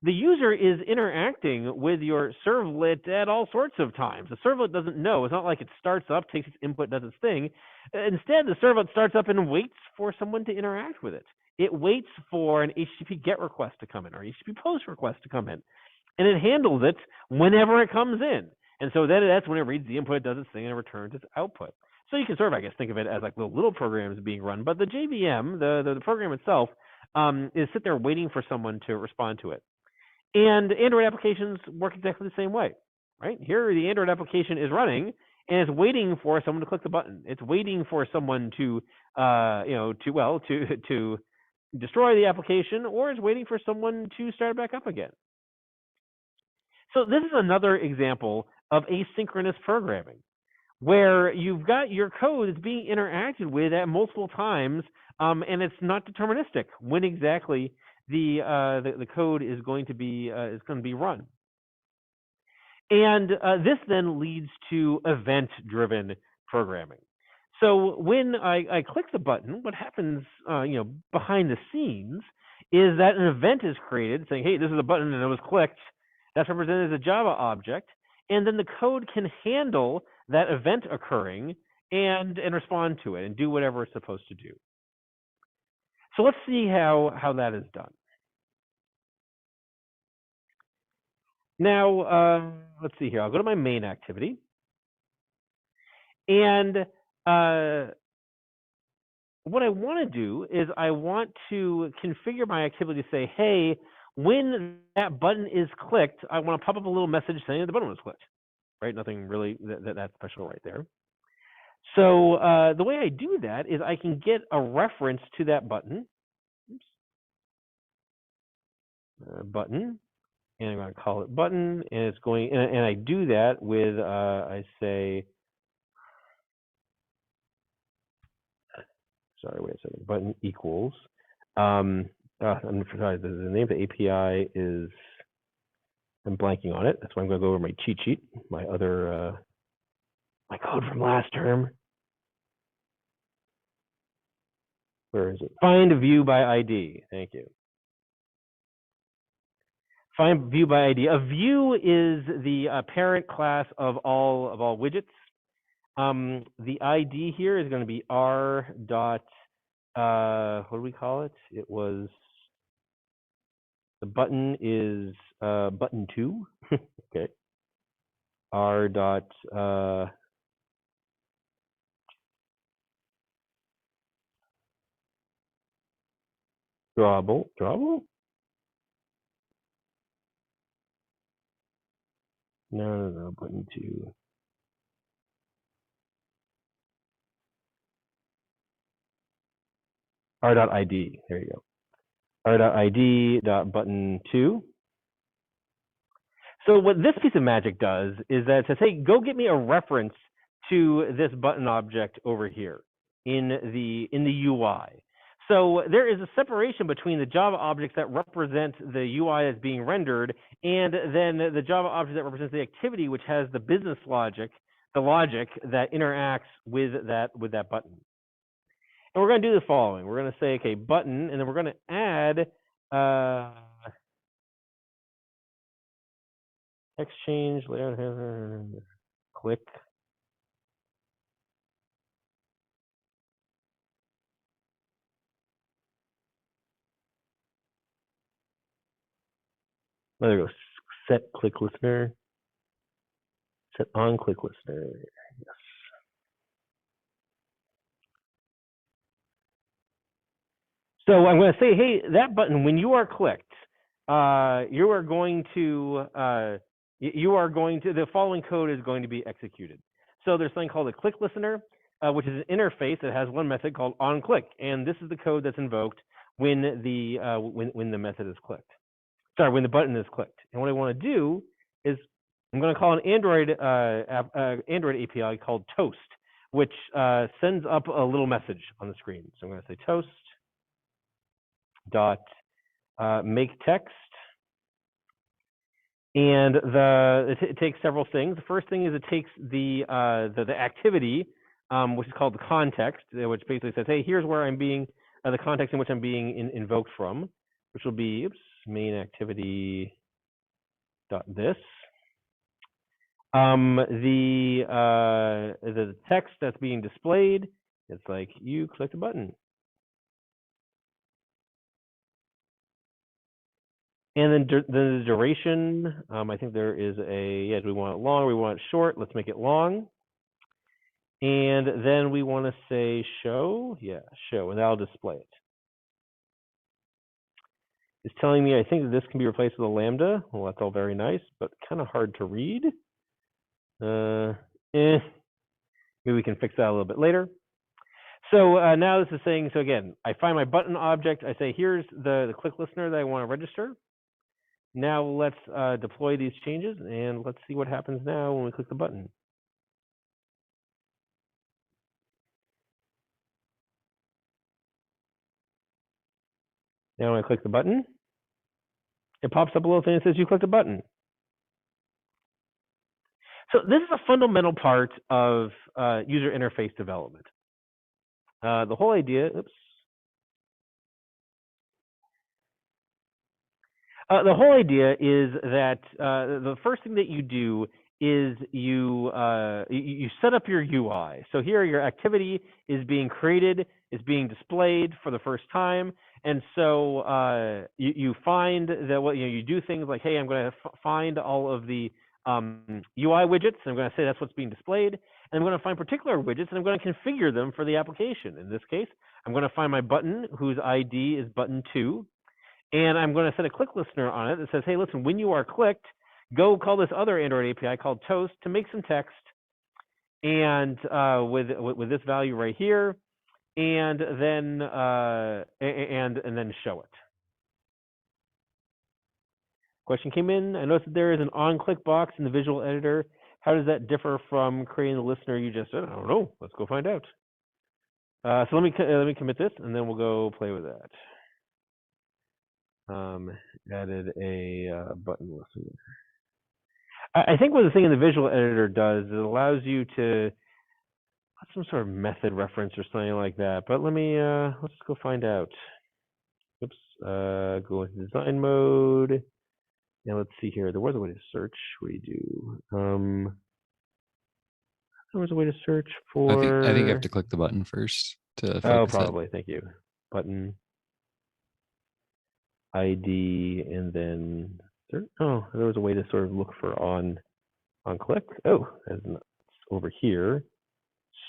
the user is interacting with your servlet at all sorts of times. The servlet doesn't know. It's not like it starts up, takes its input, does its thing. Instead, the servlet starts up and waits for someone to interact with it. It waits for an HTTP GET request to come in or HTTP POST request to come in. And it handles it whenever it comes in. And so then that's when it reads the input, does its thing, and returns its output. So you can sort of, I guess, think of it as like little programs being run. But the JVM, the program itself, is sit there waiting for someone to respond to it. And Android applications work exactly the same way, right? Here, the Android application is running, and it's waiting for someone to click the button. It's waiting for someone to destroy the application, or it's waiting for someone to start it back up again. So this is another example of asynchronous programming, where you've got your code that's being interacted with at multiple times, and it's not deterministic when exactly the code is going to be run. And this then leads to event-driven programming. So when I click the button, what happens behind the scenes is that an event is created saying, hey, this is a button and it was clicked. That's represented as a Java object. And then the code can handle that event occurring and respond to it and do whatever it's supposed to do. So let's see how that is done. Now, let's see here. I'll go to my main activity. And what I want to do is I want to configure my activity to say, hey, when that button is clicked, I want to pop up a little message saying that the button was clicked, right? Nothing really that special right there. So the way I do that is I can get a reference to that button. Oops. Button, and I'm going to call it button, and it's going, and I do that with, I say, sorry, wait a second, button equals, I'm sorry, the name of the API is, I'm blanking on it. That's why I'm going to go over my cheat sheet, my other, my code from last term. Where is it? Find view by ID. Thank you. Find view by ID. A view is the parent class of all widgets. The ID here is going to be r dot, what do we call it? It was, the button is button 2. Okay. R dot, drawable? No, button 2. r.id, there you go. r.id dot button 2. So what this piece of magic does is that it says, hey, go get me a reference to this button object over here in the UI. So there is a separation between the Java objects that represent the UI as being rendered, and then the Java object that represents the activity, which has the business logic, the logic that interacts with that button. And we're going to do the following. We're going to say, okay, button, and then we're going to add text change, layout, click. There we go. Set click listener. Set on click listener. Yes. So I'm going to say, hey, that button, when you are clicked, you are going to, the following code is going to be executed. So there's something called a click listener, which is an interface that has one method called on click, and this is the code that's invoked when the method is clicked. Sorry, when the button is clicked. And what I want to do is I'm going to call an Android API called Toast, which sends up a little message on the screen. So I'm going to say Toast dot make text, and it takes several things. The first thing is it takes the activity, which is called the context, which basically says, hey, here's where I'm being the context in which I'm being invoked from, which will be main activity dot this. The text that's being displayed, it's like you click the button. And then the duration, I think there is do we want it long or we want it short? Let's make it long. And then we want to say show, show, and that'll display it. It's telling me I think that this can be replaced with a lambda. Well, that's all very nice, but kind of hard to read. Maybe we can fix that a little bit later. So now this is saying, so again, I find my button object. I say, here's the click listener that I want to register. Now let's deploy these changes, and let's see what happens now when we click the button. Now when I click the button, it pops up a little thing that says you clicked a button. So this is a fundamental part of user interface development. The whole idea, the whole idea is that the first thing that you do is you set up your UI. So here your activity is being created, is being displayed for the first time, and so you find that you do things like, hey, I'm going to find all of the UI widgets, and I'm going to say that's what's being displayed, and I'm going to find particular widgets, and I'm going to configure them for the application. In this case, I'm going to find my button whose ID is button 2. And I'm going to set a click listener on it that says, hey, listen, when you are clicked, go call this other Android API called Toast to make some text, and with this value right here, and then then show it. Question came in. I noticed that there is an on-click box in the visual editor. How does that differ from creating the listener you just said? I don't know. Let's go find out. So let me commit this, and then we'll go play with that. Added a button listener. I think what the thing in the visual editor does is it allows you to put some sort of method reference or something like that. But let me let's go find out. Oops. Go into design mode. Now let's see here. There was a way to search. What do you do? There was a way to search for. I think you have to click the button first to Oh, focus it. probably. Thank you. Button, ID, and then search. Oh, there was a way to sort of look for on click. Oh, that's over here.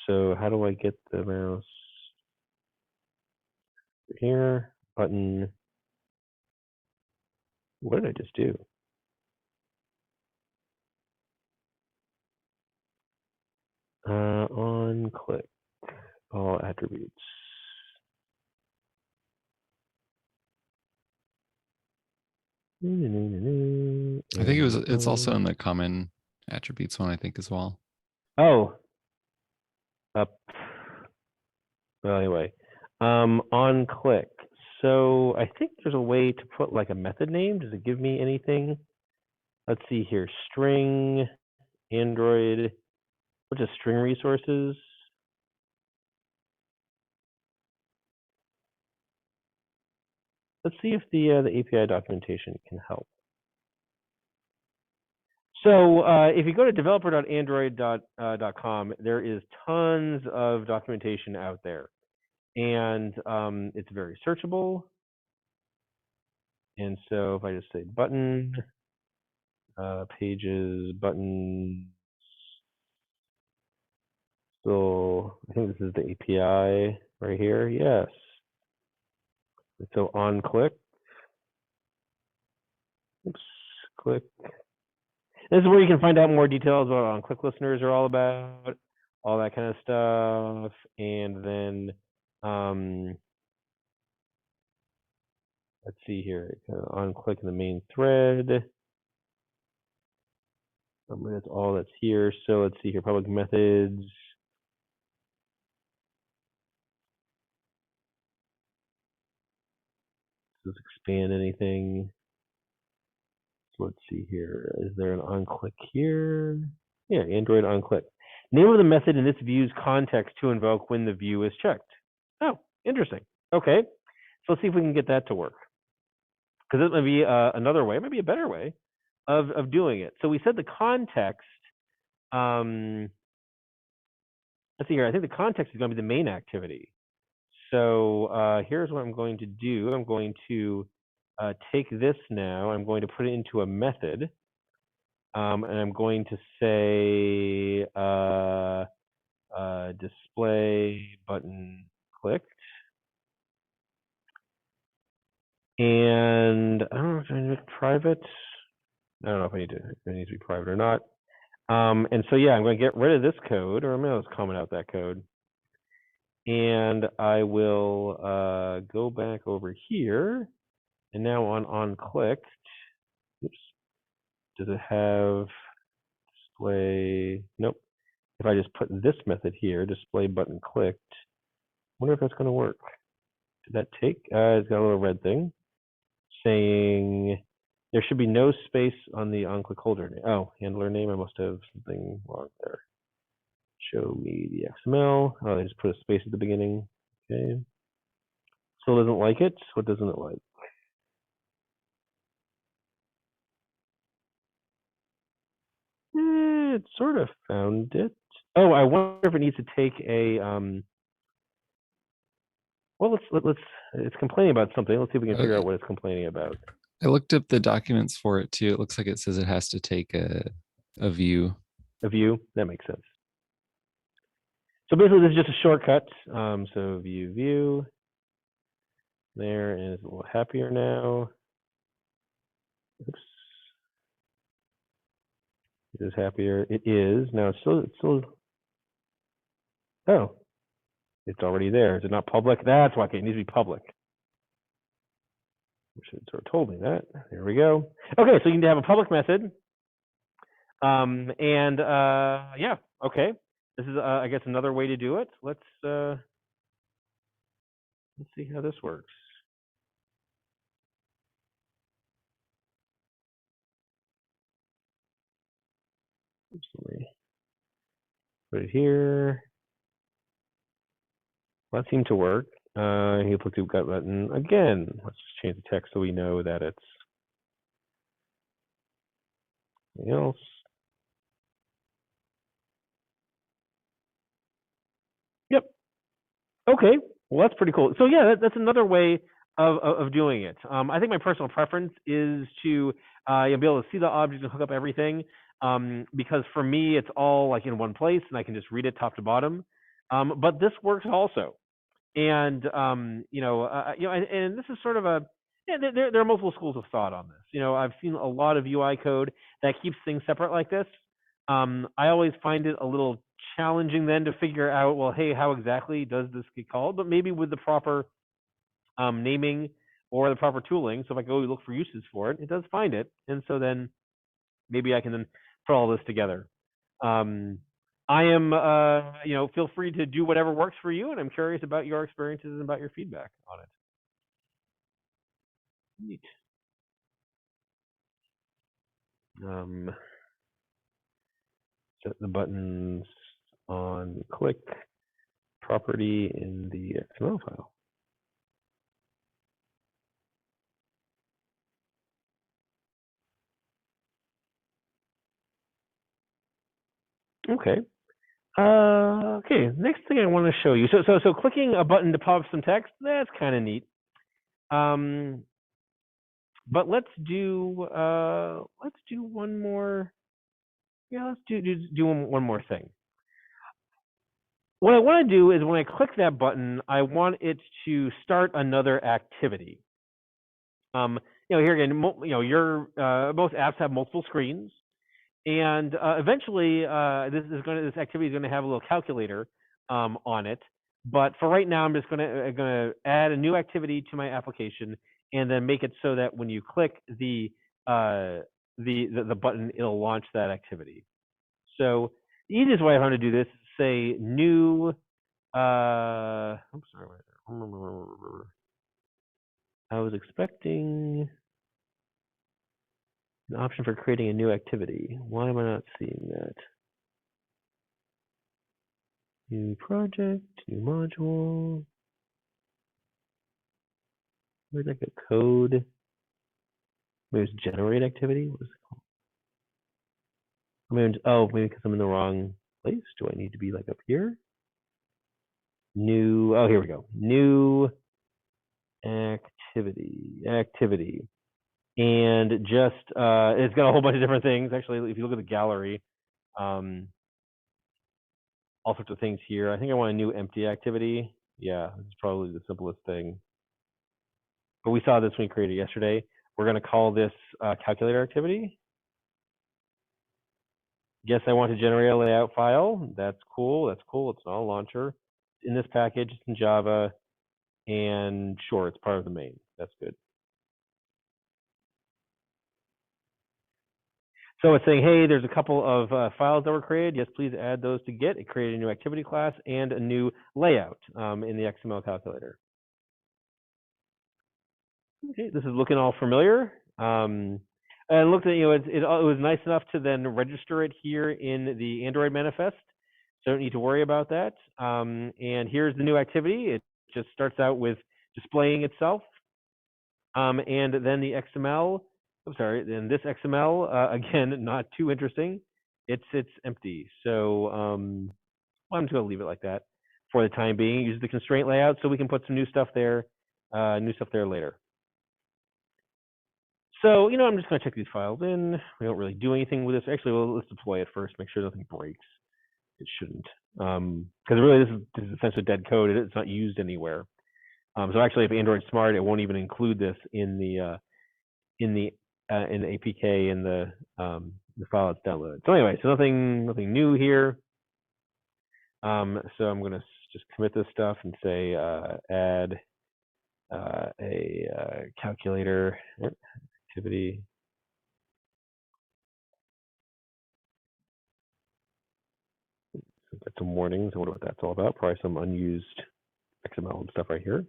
So how do I get the mouse here? Button. What did I just do? On click, all attributes. I think it's also in the common attributes one, I think, as well. Oh. Up. Well, anyway, on click. So I think there's a way to put like a method name. Does it give me anything? Let's see here. String, Android. What's a string resources? Let's see if the API documentation can help. So if you go to developer.android.com, there is tons of documentation out there, and it's very searchable. And so if I just say button, pages, buttons, so I think this is the API right here. Yes. So on click. Oops, click. This is where you can find out more details about what on-click listeners are all about, all that kind of stuff. And then, let's see here, on-click in the main thread. That's all that's here. So let's see here, public methods. Does this expand anything? So let's see here. Is there an on-click here? Yeah, Android on-click. Name of the method in this view's context to invoke when the view is checked. Oh, interesting. Okay, so let's see if we can get that to work. Because it might be another way, maybe a better way of doing it. So we said the context, let's see here, I think the context is going to be the main activity. So here's what I'm going to do. I'm going to take this now, I'm going to put it into a method, and I'm going to say display button clicked. And I don't know if I need to make private. I don't know if I need to, if it needs to be private or not. And so, yeah, I'm going to get rid of this code, or I'm going to comment out that code. And I will go back over here. And now on clicked, oops, does it have display? Nope. If I just put this method here, display button clicked, I wonder if that's going to work. Did that take? It's got a little red thing saying there should be no space on the on-click holder name. Oh, handler name. I must have something wrong there. Show me the XML. Oh, they just put a space at the beginning. Okay. Still doesn't like it. What doesn't it like? It sort of found it. Oh, I wonder if it needs to take a well, let's it's complaining about something. Let's see if we can figure out what it's complaining about. I looked up the documents for it too. It looks like it says it has to take a view. A view? That makes sense. So basically this is just a shortcut. So view there, and it's a little happier now. Oops. It is happier. It is. Now it's still oh. It's already there. Is it not public? That's why it needs to be public. You should have sort of told me that. There we go. Okay, so you need to have a public method. Yeah, okay. This is I guess another way to do it. Let's see how this works. Oops, let me put it here. Well, that seemed to work. He put the gut button again. Let's just change the text so we know that it's Anything else? Yep. Okay. Well, that's pretty cool. So yeah, that's another way of doing it. I think my personal preference is to be able to see the object and hook up everything. Because for me, it's all like in one place, and I can just read it top to bottom. But this works also. And and this is sort of a there are multiple schools of thought on this. I've seen a lot of UI code that keeps things separate like this. I always find it a little challenging then to figure out, well, hey, how exactly does this get called? But maybe with the proper naming or the proper tooling, so if I go look for uses for it, it does find it, and so then maybe I can then put all this together. I am, feel free to do whatever works for you, and I'm curious about your experiences and about your feedback on it. Neat. Set the buttons on click property in the XML file. Okay. Okay. Next thing I want to show you. So clicking a button to pop up some text, that's kind of neat. But let's do one more. Yeah, let's do one more thing. What I want to do is when I click that button, I want it to start another activity. Here again, most apps have multiple screens, and eventually this activity is going to have a little calculator on it. But for right now, I'm just going to add a new activity to my application, and then make it so that when you click the button, it'll launch that activity. So the easiest way I found to do this is say new. I'm sorry. I was expecting an option for creating a new activity. Why am I not seeing that? New project, new module. Where's like a code? Maybe it's generate activity. What is it called? Maybe because I'm in the wrong place. Do I need to be like up here? New. Oh, here we go. New activity. And just it's got a whole bunch of different things. Actually, if you look at the gallery, all sorts of things here. I think I want a new empty activity. Yeah, this is probably the simplest thing. But we saw this when we created it yesterday. We're going to call this calculator activity. Yes, I want to generate a layout file. That's cool. It's not a launcher. In this package, it's in Java. And sure, it's part of the main. That's good. So it's saying, hey, there's a couple of files that were created. Yes, please add those to Git. It created a new activity class and a new layout in the XML calculator. Okay, this is looking all familiar. And looked at, it was nice enough to then register it here in the Android manifest. So don't need to worry about that. And here's the new activity. It just starts out with displaying itself. And then the XML, then this XML, again, not too interesting. It's empty. So I'm just going to leave it like that for the time being. Use the constraint layout so we can put some new stuff there later. So, I'm just going to check these files in. We don't really do anything with this. Actually, let's deploy it first, make sure nothing breaks. It shouldn't. Because really, this is essentially dead code. It's not used anywhere. So actually, if Android's smart, it won't even include this in the APK in the file it's downloaded. So anyway, so nothing new here. So I'm going to just commit this stuff and say add a calculator activity. Got some warnings. I wonder what that's all about. Probably some unused XML and stuff right here.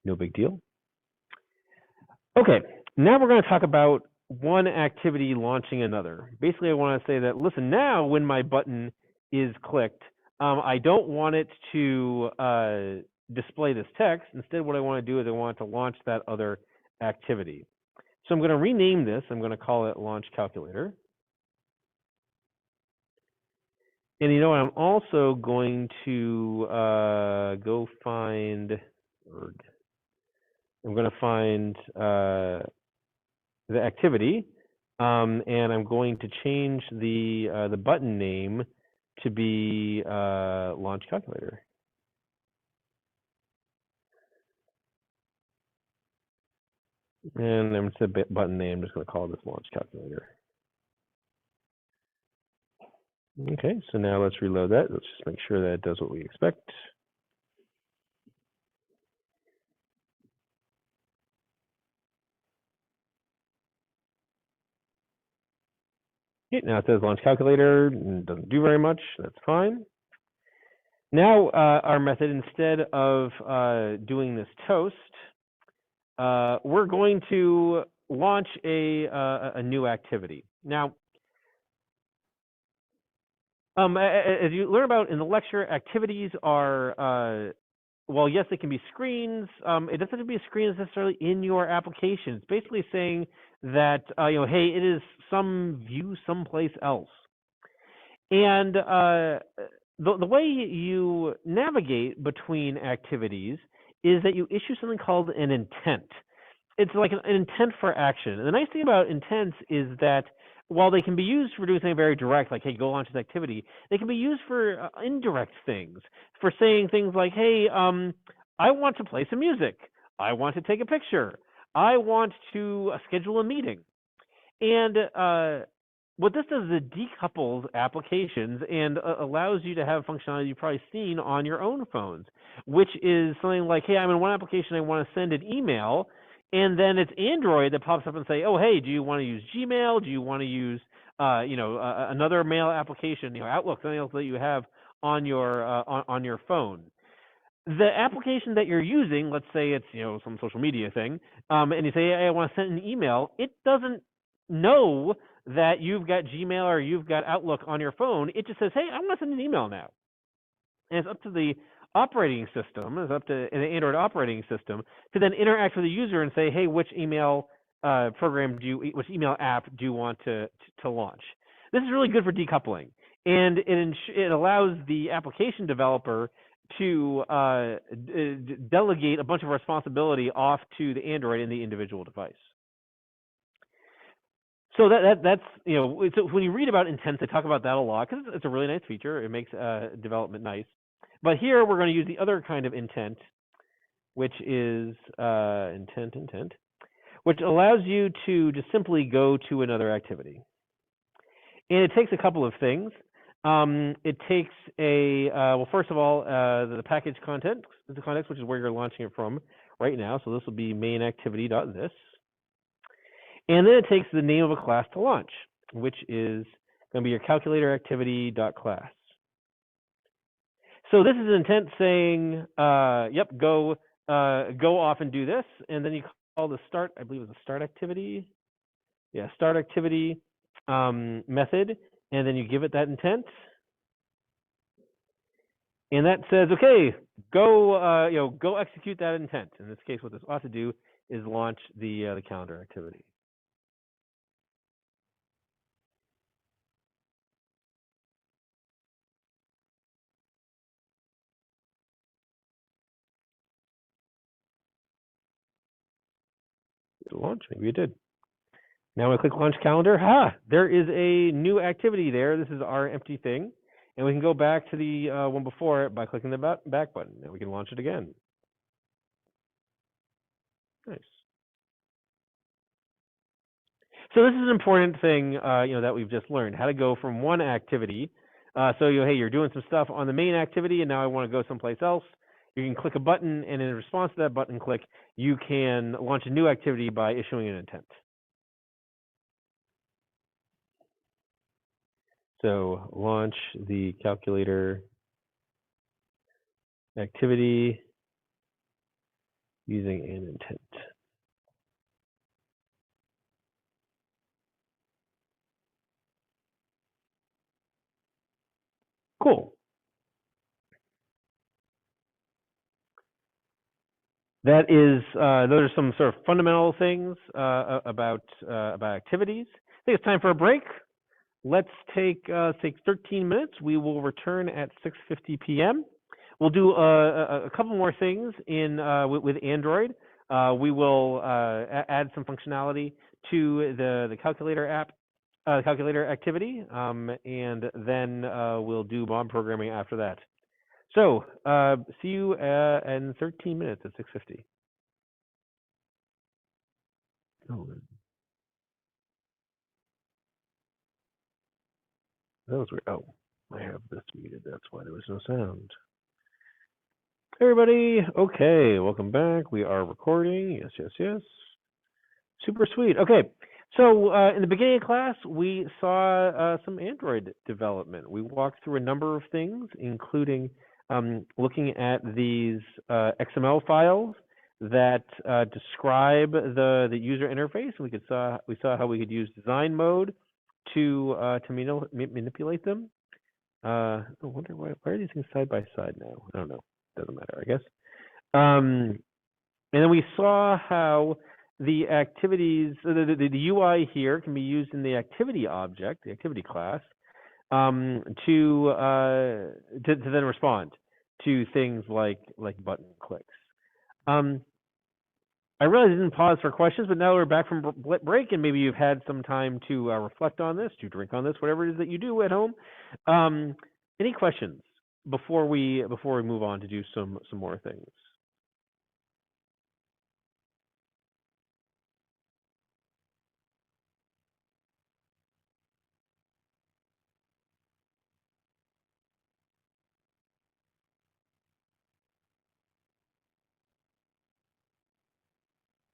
No big deal. Okay, now we're going to talk about one activity launching another. Basically, I want to say that, listen, now when my button is clicked, I don't want it to display this text. Instead, what I want to do is I want it to launch that other activity. So I'm going to rename this. I'm going to call it Launch Calculator. And you know what? I'm also going to go find, I'm going to find the activity, and I'm going to change the button name to be launch calculator. And I'm just a button name. I'm just going to call this launch calculator. Okay, so now let's reload that. Let's just make sure that it does what we expect. Okay, now it says launch calculator. It doesn't do very much. That's fine. Now our method, instead of doing this toast, we're going to launch a new activity. Now, as you learn about in the lecture, activities are, well, yes, they can be screens. It doesn't have to be a screen necessarily in your application. It's basically saying that, hey, it is some view someplace else. And the way you navigate between activities is that you issue something called an intent. It's like an intent for action. And the nice thing about intents is that while they can be used for doing something very direct, like, hey, go launch this activity, they can be used for indirect things, for saying things like, hey, I want to play some music. I want to take a picture. I want to schedule a meeting. And what this does is it decouples applications and allows you to have functionality you've probably seen on your own phones, which is something like, hey, I'm in one application, I want to send an email, and then it's Android that pops up and say, oh, hey, do you want to use Gmail? Do you want to use, another mail application, Outlook, something else that you have on your phone? The application that you're using, let's say it's some social media thing, and you say, hey, I want to send an email, it doesn't know that you've got Gmail or you've got Outlook on your phone. It just says, hey, I want to send an email now. And it's up to the operating system, it's up to the Android operating system to then interact with the user and say, hey, which email which email app do you want to launch? This is really good for decoupling. And it allows the application developer to delegate a bunch of responsibility off to the Android and the individual device. So that's so when you read about intents, they talk about that a lot because it's a really nice feature. It makes development nice. But here we're going to use the other kind of intent, which is intent, which allows you to just simply go to another activity. And it takes a couple of things. It takes well, first of all, the package context, which is where you're launching it from right now. So this will be main activity.this. And then it takes the name of a class to launch, which is going to be your calculator activity.class. So this is an intent saying, yep, go off and do this. And then you call the start, I believe it was a start activity. Yeah, start activity method. And then you give it that intent. And that says, okay, go execute that intent. In this case, what this ought to do is launch the calendar activity. Did it launch? Maybe it did. Now when I click launch calendar, there is a new activity there. This is our empty thing. And we can go back to the one before it by clicking the back button. And we can launch it again. Nice. So this is an important thing, that we've just learned, how to go from one activity. So hey, you're doing some stuff on the main activity, and now I want to go someplace else. You can click a button, and in response to that button click, you can launch a new activity by issuing an intent. So launch the calculator activity using an intent. Cool. That is, those are some sort of fundamental things about activities. I think it's time for a break. let's take 13 minutes. We will return at 6:50 p.m. We'll do a couple more things in with Android. We will add some functionality to the calculator app, calculator activity, and then we'll do bomb programming after that. So see you in 13 minutes at 6:50. Oh, that was weird. Oh, I have this muted. That's why there was no sound. Hey everybody. Okay, welcome back. We are recording. Yes, yes, yes. Super sweet. Okay, so in the beginning of class, we saw some Android development. We walked through a number of things, including looking at these XML files that describe the user interface. We saw how we could use design mode to manipulate them. I wonder why are these things side by side now? I don't know. Doesn't matter, I guess. And then we saw how the activities, the UI here can be used in the activity object, the activity class, to then respond to things like button clicks. I realize I didn't pause for questions, but now we're back from break, and maybe you've had some time to reflect on this, to drink on this, whatever it is that you do at home. Any questions before we move on to do some more things?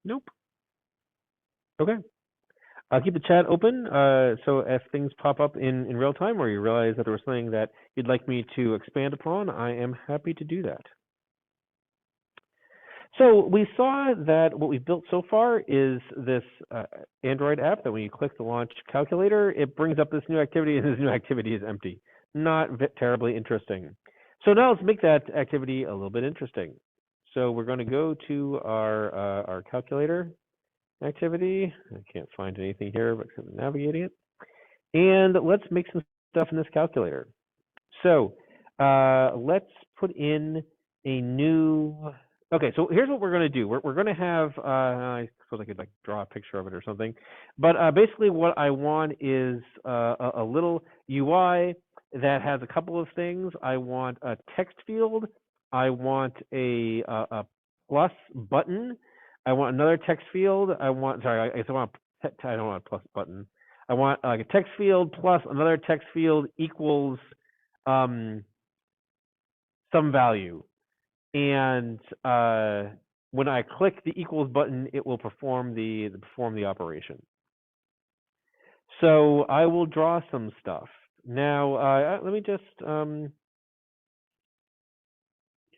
Nope. Okay. I'll keep the chat open, so if things pop up in real time or you realize that there was something that you'd like me to expand upon, I am happy to do that. So we saw that what we've built so far is this Android app that when you click the launch calculator, it brings up this new activity, and this new activity is empty. Not terribly interesting. So now let's make that activity a little bit interesting. So we're going to go to our calculator activity. I can't find anything here, but I'm navigating it. And let's make some stuff in this calculator. So let's put in a new. Okay, so here's what we're going to do. We're going to have. I suppose I could like draw a picture of it or something. But basically, what I want is a little UI that has a couple of things. I want a text field. I want a plus button. I want another text field. I don't want a plus button. I want like a text field plus another text field equals some value. And when I click the equals button, it will perform the operation. So I will draw some stuff. Now let me just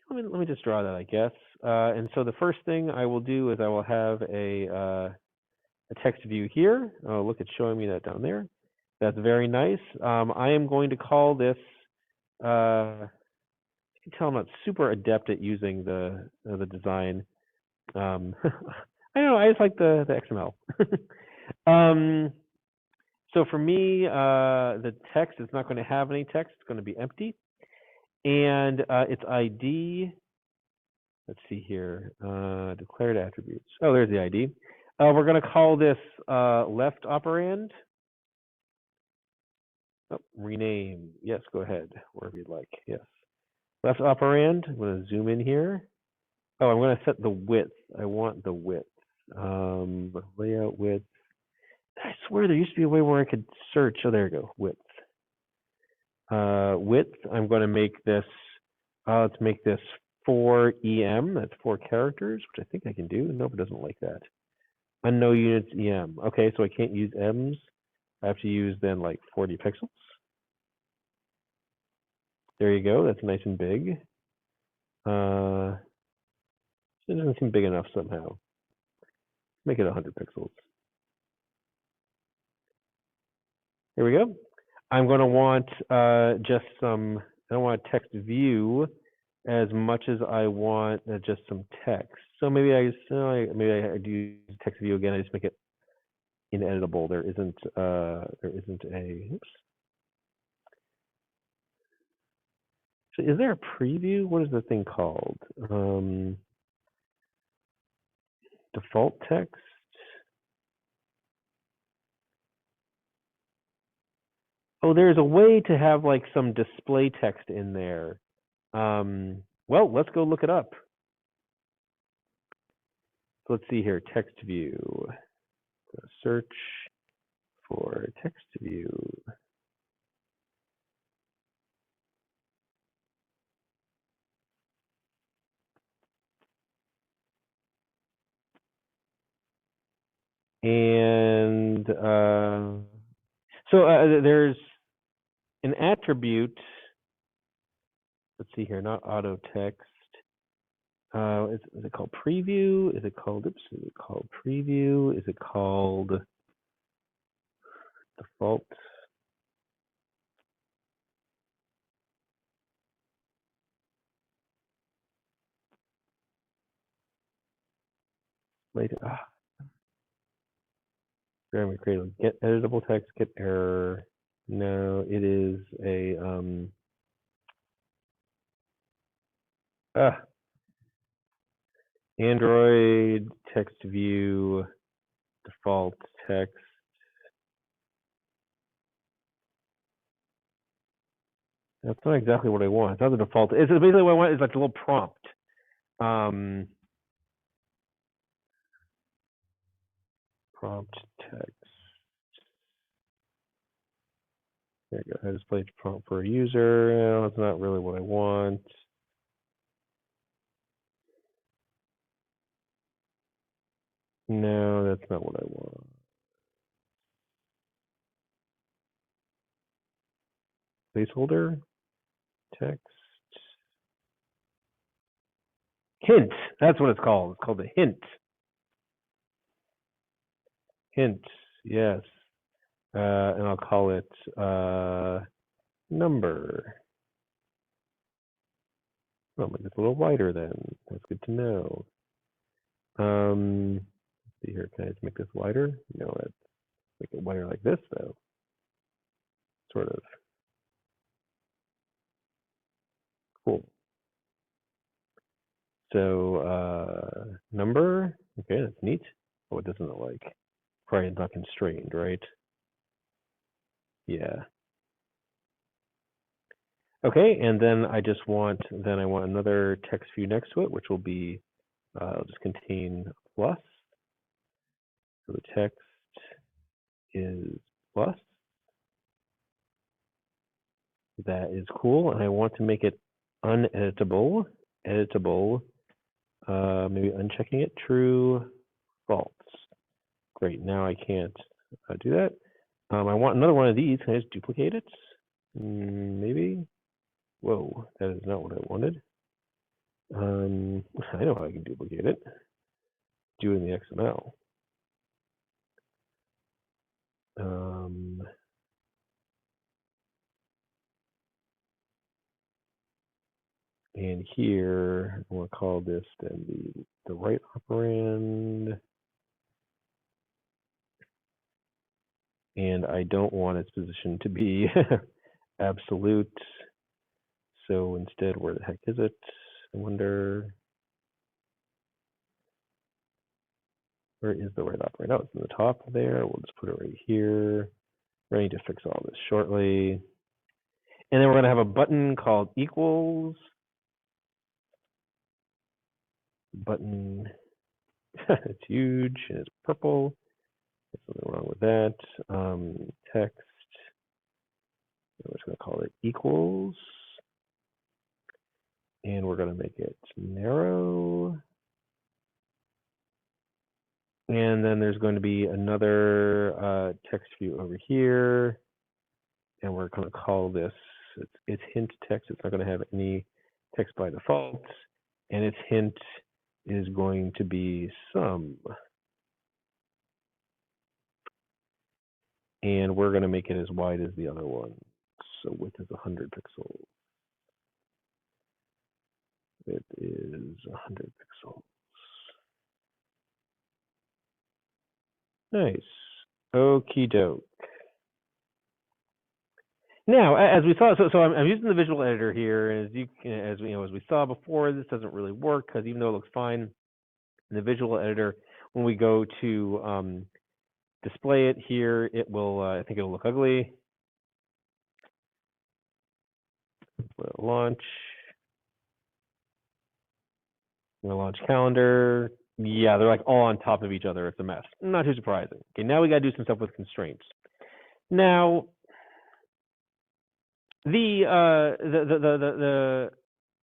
let me just draw that, I guess. And so the first thing I will do is I will have a text view here. Oh, look, it's showing me that down there. That's very nice. I am going to call this. You can tell I'm not super adept at using the design. I don't know. I just like the XML. So for me, the text is not going to have any text. It's going to be empty. And its ID, let's see here, declared attributes. Oh, there's the ID. We're going to call this left operand. Oh, rename. Yes, go ahead, wherever you'd like. Yes. Left operand. I'm going to zoom in here. Oh, I'm going to set the width. I want the width. Layout width. I swear there used to be a way where I could search. Oh, there you go. Width. Width. I'm going to make this. Let's make this 4 EM. That's 4 characters, which I think I can do. Nope, it doesn't like that. Unknown units EM. Okay, so I can't use M's. I have to use then like 40 pixels. There you go. That's nice and big. It doesn't seem big enough somehow. Make it 100 pixels. Here we go. I'm going to want just some. I don't want a text view as much as I want just some text. So maybe I do text view again. I just make it ineditable. There isn't a oops. So is there a preview? What is the thing called? Default text. Oh, there's a way to have like some display text in there. Well, let's go look it up. So let's see here, text view. Search for text view. And so there's an attribute. Let's see here, not auto text. Is it called preview? Is it called, oops, is it called preview? Is it called default? Wait, grammar cradle, get editable text, get error. No, it is a, Android text view, default text. That's not exactly what I want. It's not the default. It's basically what I want is like a little prompt. Prompt text. There you go. I displayed prompt for a user. No, that's not really what I want. No, that's not what I want. Placeholder, text, hint. That's what it's called. It's called a hint. Hint, yes. And I'll call it number. I'll make it a little wider then. That's good to know. Let's see here, can I just make this wider? No, let's make it wider like this though. Sort of. Cool. So number, okay, that's neat. Oh, it doesn't look like. Probably not constrained, right? Yeah. Okay, and then I want another text view next to it, which will be just contain plus. So the text is plus. That is cool, and I want to make it uneditable. Editable. Maybe unchecking it. True, false. Great. Now I can't do that. I want another one of these. Can I just duplicate it? Maybe. Whoa, that is not what I wanted. I know how I can duplicate it. Do it in the XML. And here, I want to call this then the right operand. And I don't want its position to be absolute. So instead, where the heck is it? I wonder. Where is the right operand? Oh, it's in the top there. We'll just put it right here. We're going to fix all this shortly. And then we're going to have a button called equals. Button. It's huge and it's purple. There's something wrong with that. Text. We're just going to call it equals. And we're going to make it narrow. And then there's going to be another text view over here. And we're going to call this, it's hint text. It's not going to have any text by default. And its hint is going to be sum. And we're going to make it as wide as the other one. So width is 100 pixels. It is 100 pixels. Nice. Okie doke. Now, as we saw, so I'm using the visual editor here, and as we saw before, this doesn't really work because even though it looks fine in the visual editor, when we go to display it here, it will, I think it'll look ugly. Launch. I'm gonna launch calendar. Yeah, they're like all on top of each other. It's a mess. Not too surprising. Okay, now we got to do some stuff with constraints. Now, the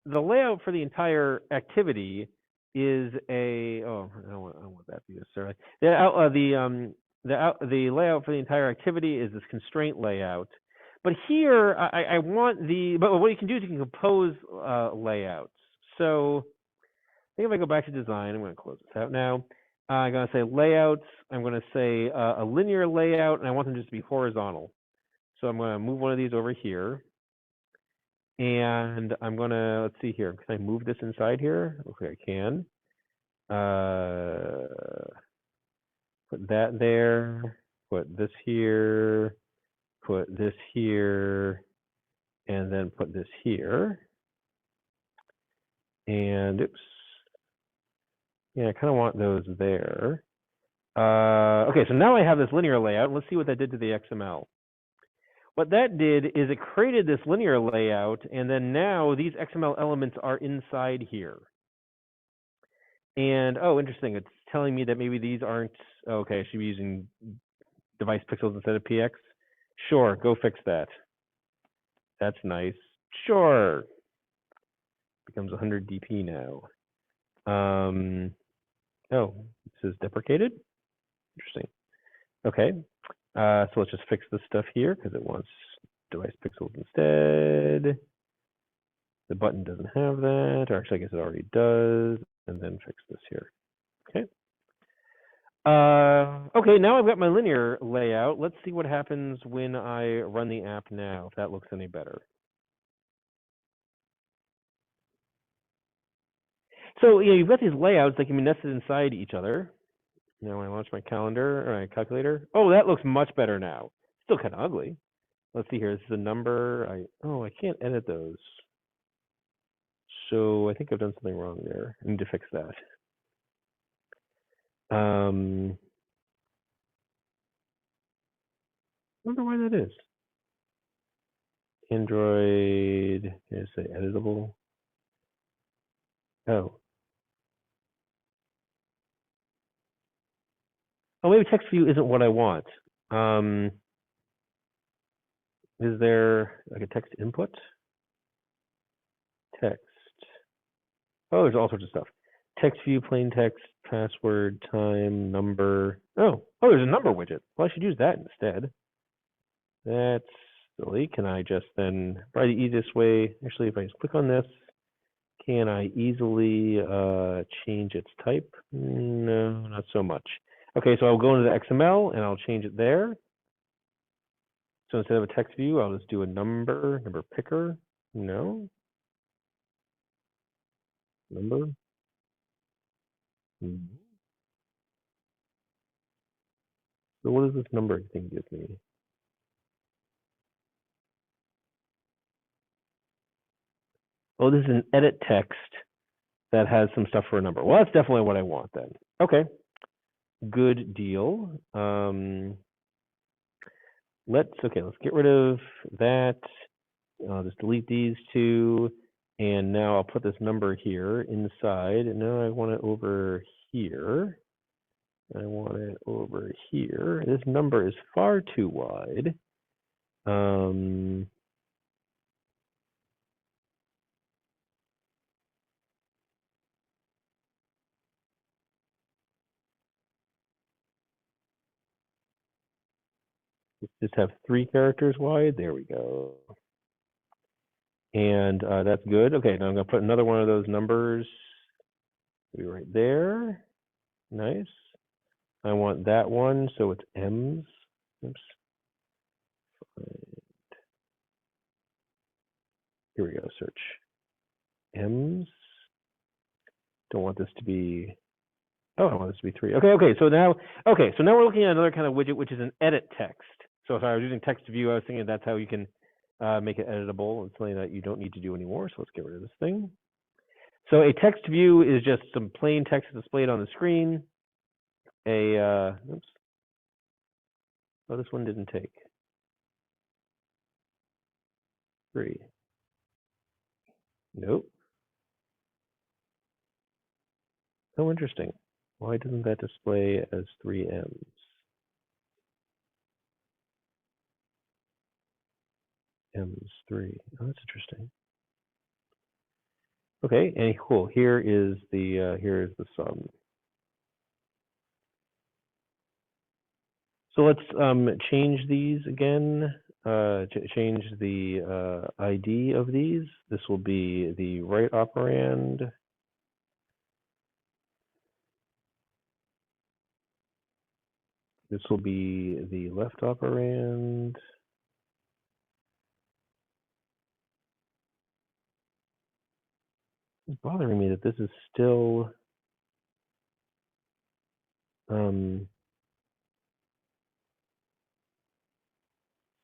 layout for the entire activity is a I don't want that to be necessarily the layout for the entire activity is this constraint layout. But here I want but what you can do is you can compose layouts. So I think if I go back to design, I'm going to close this out now. I'm going to say layouts. I'm going to say a linear layout, and I want them just to be horizontal. So I'm going to move one of these over here. And I'm going to, let's see here. Can I move this inside here? Okay, I can. Put that there. Put this here. Put this here. And then put this here. And oops. Yeah, I kind of want those there. Okay, so now I have this linear layout. Let's see what that did to the XML. What that did is it created this linear layout, and then now these XML elements are inside here. And oh, interesting. It's telling me that maybe these aren't, okay, I should be using device pixels instead of PX. Sure, go fix that. That's nice. Sure. Becomes 100 DP now. Oh, this is deprecated. Interesting. Okay. So let's just fix this stuff here because it wants device pixels instead. The button doesn't have that, or actually I guess it already does, and then fix this here. Okay. Okay, now I've got my linear layout. Let's see what happens when I run the app now, if that looks any better. So you've got these layouts that can be nested inside each other. Now I launch my calendar or my calculator. Oh, that looks much better now. Still kind of ugly. Let's see here. This is a number. I can't edit those. So I think I've done something wrong there. I need to fix that. I wonder why that is. Android, can I say editable? Oh. Oh, maybe text view isn't what I want. Is there like a text input? Text. Oh, there's all sorts of stuff. Text view, plain text, password, time, number. Oh, there's a number widget. Well, I should use that instead. That's silly. Can I just then, probably the easiest way, actually, if I just click on this, can I easily change its type? No, not so much. Okay, so I'll go into the XML and I'll change it there. So instead of a text view, I'll just do a number picker. No. Number. No. So what does this number thing give me? Oh, this is an edit text that has some stuff for a number. Well, that's definitely what I want then. Okay, good deal. Let's get rid of that. I'll just delete these two. And now I'll put this number here inside. And now I want it over here. I want it over here. This number is far too wide. Let's just have 3 characters wide. There we go. And that's good. Okay, now I'm going to put another one of those numbers be right there. Nice. I want that one, so it's M's. Oops. Here we go, search. M's. Don't want this to be Oh, I want this to be 3. Okay. So now we're looking at another kind of widget, which is an edit text. So if I was using text view, I was thinking that's how you can make it editable and something that you don't need to do anymore. So let's get rid of this thing. So a text view is just some plain text displayed on the screen. Oops. Oh, this one didn't take. 3. Nope. Oh, interesting. Why doesn't that display as 3 M's? M's 3. Oh, that's interesting. Okay, and cool. Here is the sum. So let's change these again. Change the ID of these. This will be the right operand. This will be the left operand. It's bothering me that this is still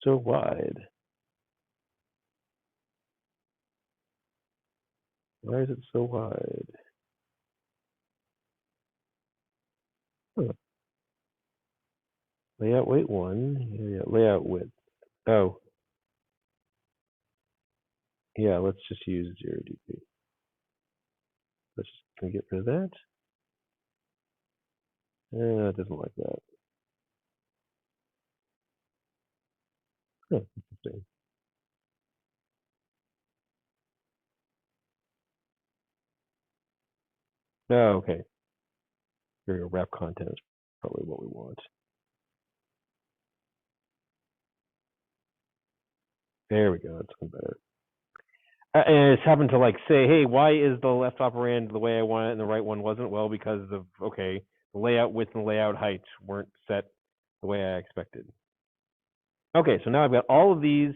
so wide. Why is it so wide? Huh. Layout weight 1. Yeah, layout width. Oh. Yeah, let's just use 0 dp. Can we get rid of that? It doesn't like that. Huh, interesting. Oh, okay. Here we go. Wrap content is probably what we want. There we go. That's looking better. And it's happened to like say, hey, why is the left operand the way I want it and the right one wasn't? Well, because of, okay, the layout width and layout height weren't set the way I expected. Okay, so now I've got all of these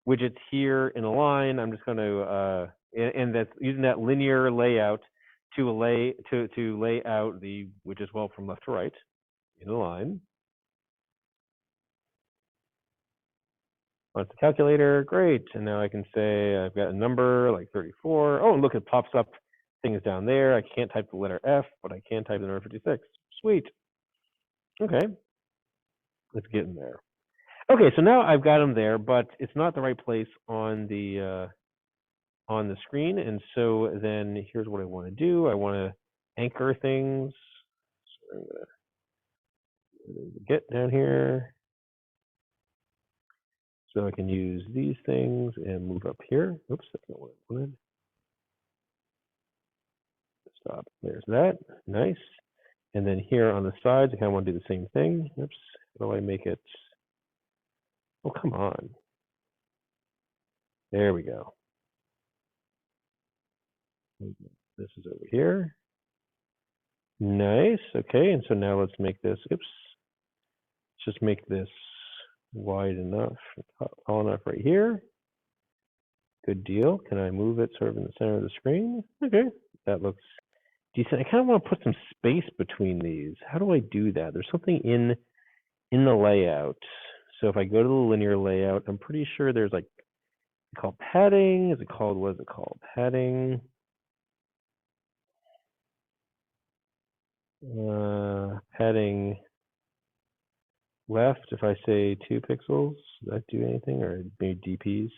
widgets here in a line. I'm just going to, and that's using that linear layout to lay out the widgets, well, from left to right in a line. Onto the calculator, great. And now I can say I've got a number like 34. Oh, and look, it pops up things down there. I can't type the letter F, but I can type the number 56. Sweet. Okay, let's get in there. Okay, so now I've got them there, but it's not the right place on the screen. And so then here's what I want to do. I want to anchor things. So I'm gonna get down here. So I can use these things and move up here. Oops, that's not what I wanted. Stop. There's that. Nice. And then here on the sides, I kind of want to do the same thing. Oops. How do I make it? Oh, come on. There we go. This is over here. Nice. Okay. And so now let's make this. Oops. Let's just make this wide enough, tall enough right here. Good deal. Can I move it sort of in the center of the screen? Okay. That looks decent. I kind of want to put some space between these. How do I do that? There's something in the layout. So if I go to the linear layout, I'm pretty sure there's like called padding. Is it called, what is it called? Padding. Padding left. If I say 2 pixels, does that do anything? Or maybe DPs?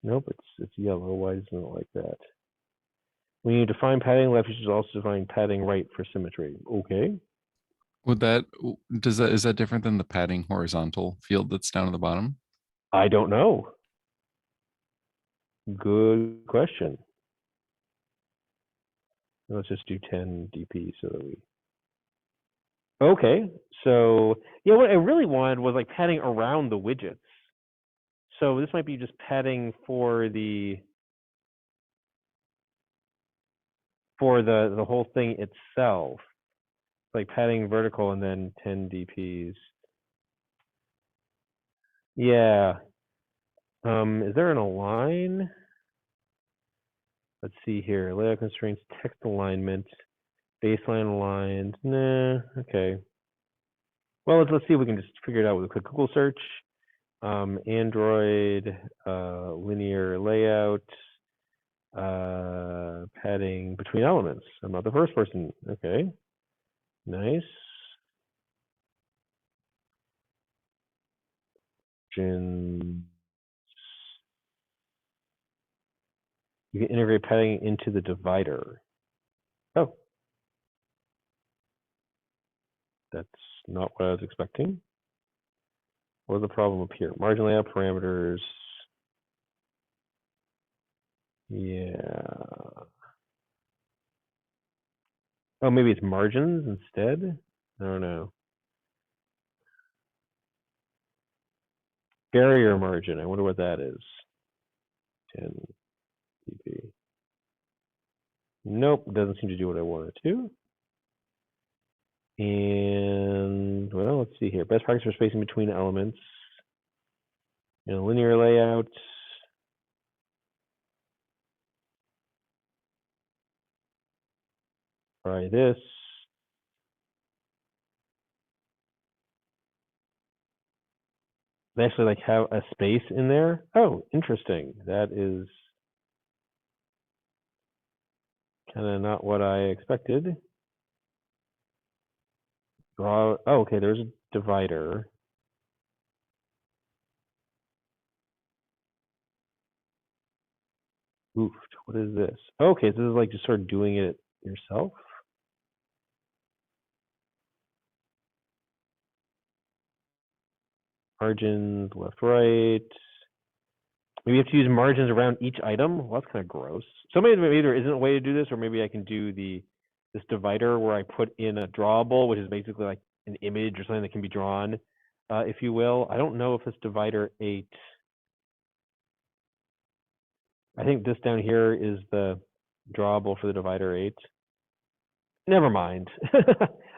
Nope, it's yellow. Why isn't it like that? When you define padding left, you should also define padding right for symmetry. Okay. Would that is that different than the padding horizontal field that's down at the bottom? I don't know. Good question. Let's just do 10 DP so that we. Okay, so yeah, what I really wanted was like padding around the widgets. So this might be just padding for the whole thing itself, like padding vertical and then 10 DPs. Yeah. Is there an align? Let's see here. Layout constraints, text alignment. Baseline aligned. Nah. Okay. Well, let's see if we can just figure it out with a quick Google search. Android linear layout padding between elements. I'm not the first person. Okay. Nice. You can integrate padding into the divider. Oh. That's not what I was expecting. What was the problem up here? Margin layout parameters. Yeah. Oh, maybe it's margins instead? I don't know. Barrier margin. I wonder what that is. 10 dB. Nope, doesn't seem to do what I want it to. And well, let's see here. Best practice for spacing between elements. Linear layout. Try this. They actually like have a space in there. Oh, interesting. That is kind of not what I expected. Draw. Oh, okay. There's a divider. Oof. What is this? Okay, so this is like just sort of doing it yourself. Margins, left, right. Maybe you have to use margins around each item. Well, that's kind of gross. So maybe there isn't a way to do this, or maybe I can do this divider where I put in a drawable, which is basically like an image or something that can be drawn, if you will. I don't know if this divider 8. I think this down here is the drawable for the divider 8. Never mind.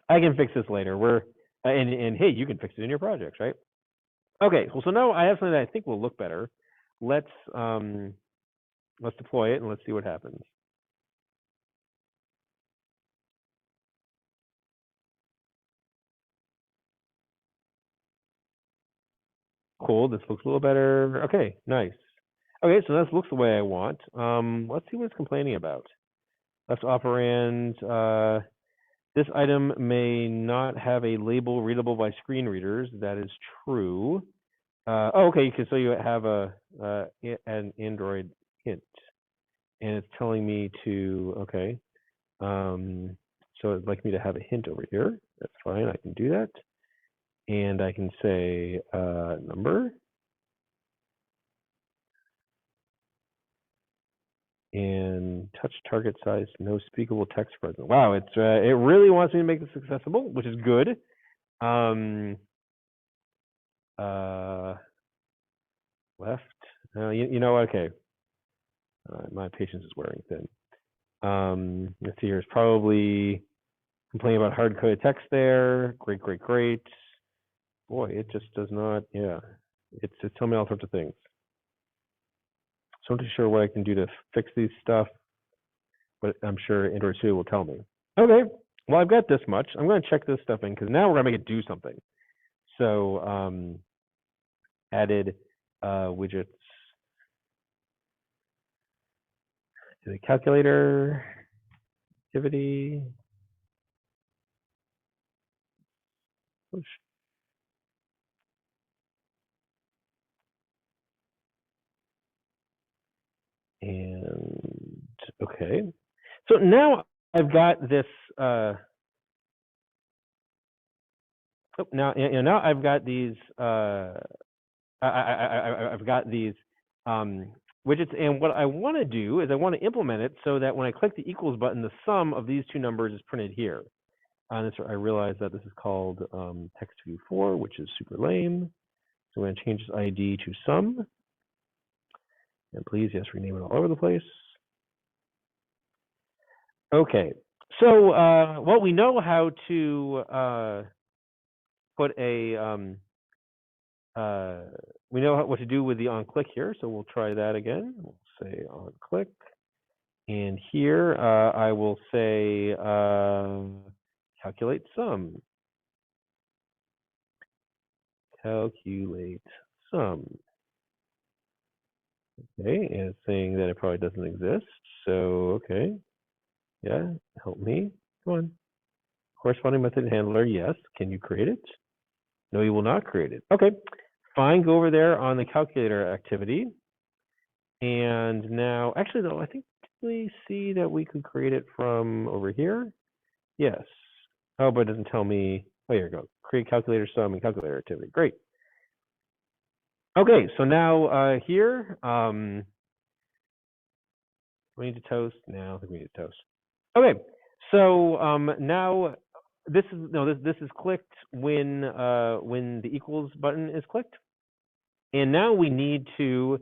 I can fix this later. And hey, you can fix it in your projects, right? Okay, well, so now I have something that I think will look better. Let's deploy it and let's see what happens. Cool, this looks a little better. Okay, nice. Okay, so this looks the way I want. Let's see what it's complaining about. Left operand. This item may not have a label readable by screen readers. That is true. Oh, okay, so you have an Android hint, and it's telling me to, okay. So it'd like me to have a hint over here. That's fine, I can do that. And I can say number. And touch target size, no speakable text present. Wow, it really wants me to make this accessible, which is good. Left. You know, okay. My patience is wearing thin. Let's see here. It's probably complaining about hard-coded text there. Great, great, great. Boy, it just does not. Yeah, it's telling me all sorts of things. So I'm not too sure what I can do to fix these stuff, but I'm sure Android Studio will tell me. Okay, well, I've got this much. I'm going to check this stuff in because now we're going to make it do something. So added widgets to the calculator, activity, push. And okay, so now I've got this. Now I've got these. I've got these widgets, and what I want to do is I want to implement it so that when I click the equals button, the sum of these two numbers is printed here. And I realize that this is called text view 4, which is super lame. So I'm going to change this ID to sum. And please, yes, rename it all over the place. Okay, so well, we know how to put a we know what to do with the on click here, so we'll try that again. We'll say on click, And here I will say calculate sum. Calculate sum. Okay, and it's saying that it probably doesn't exist. So, okay. Yeah, help me. Come on. Corresponding method handler, yes. Can you create it? No, you will not create it. Okay, fine. Go over there on the calculator activity. And now, actually, though, I think we see that we could create it from over here. Yes. Oh, but it doesn't tell me. Oh, here we go. Create calculator sum and calculator activity. Great. Okay, so now here, we need to toast. No, I think we need to toast. Okay, so now this is clicked when the equals button is clicked, and now we need to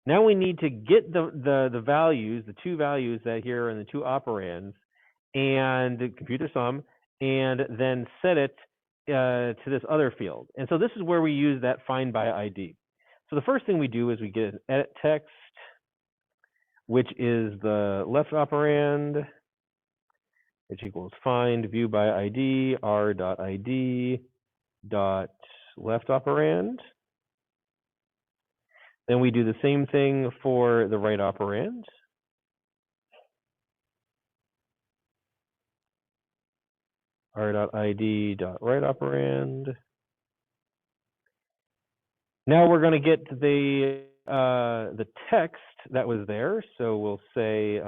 get the values, the two values that here and the two operands, and compute the sum, and then set it to this other field. And so this is where we use that find by ID. So the first thing we do is we get an edit text, which is the left operand, which equals find view by ID r.id dot left operand. Then we do the same thing for the right operand. r.id dot right operand. Now we're going to get the text that was there. So we'll say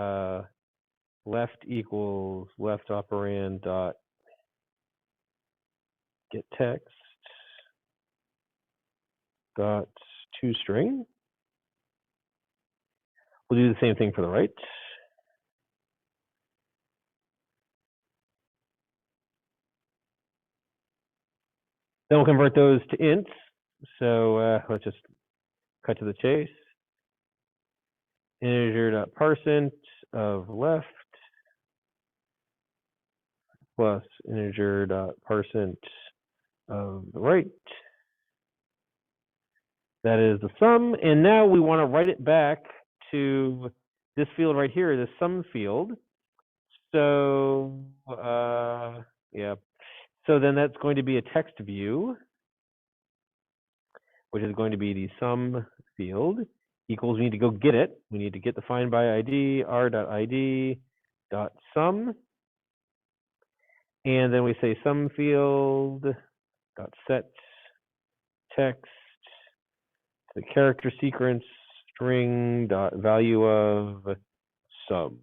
left equals left operand dot get text dot toString. We'll do the same thing for the right. Then we'll convert those to ints. So let's just cut to the chase. Integer.parseInt of left plus integer.parseInt of the right. That is the sum. And now we want to write it back to this field right here, the sum field. So yeah. So then that's going to be a text view, which is going to be the sum field. Equals, we need to go get it. We need to get the find by ID, r.id dot sum. And then we say sum field dot set text to the character sequence string dot value of sum.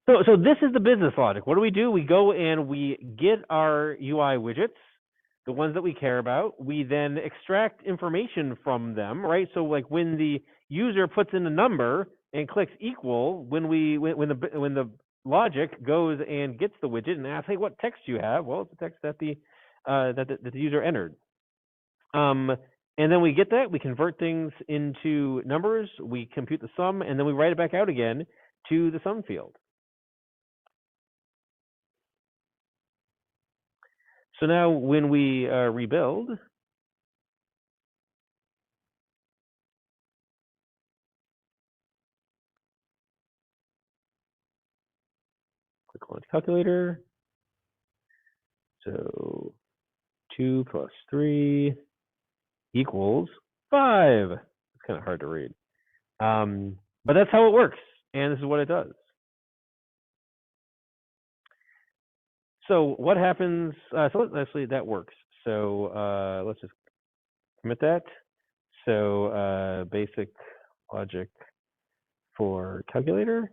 So this is the business logic. What do? We go and we get our UI widgets, the ones that we care about. We then extract information from them, right? So like when the user puts in a number and clicks equal, when the logic goes and gets the widget and asks, hey, what text do you have? Well, it's the text that the user entered. And then we get that, we convert things into numbers, we compute the sum, and then we write it back out again to the sum field. So now when we rebuild, click on calculator. So 2 plus 3 equals 5. It's kind of hard to read. But that's how it works. And this is what it does. So what happens? So actually that works. So let's just commit that. So basic logic for calculator.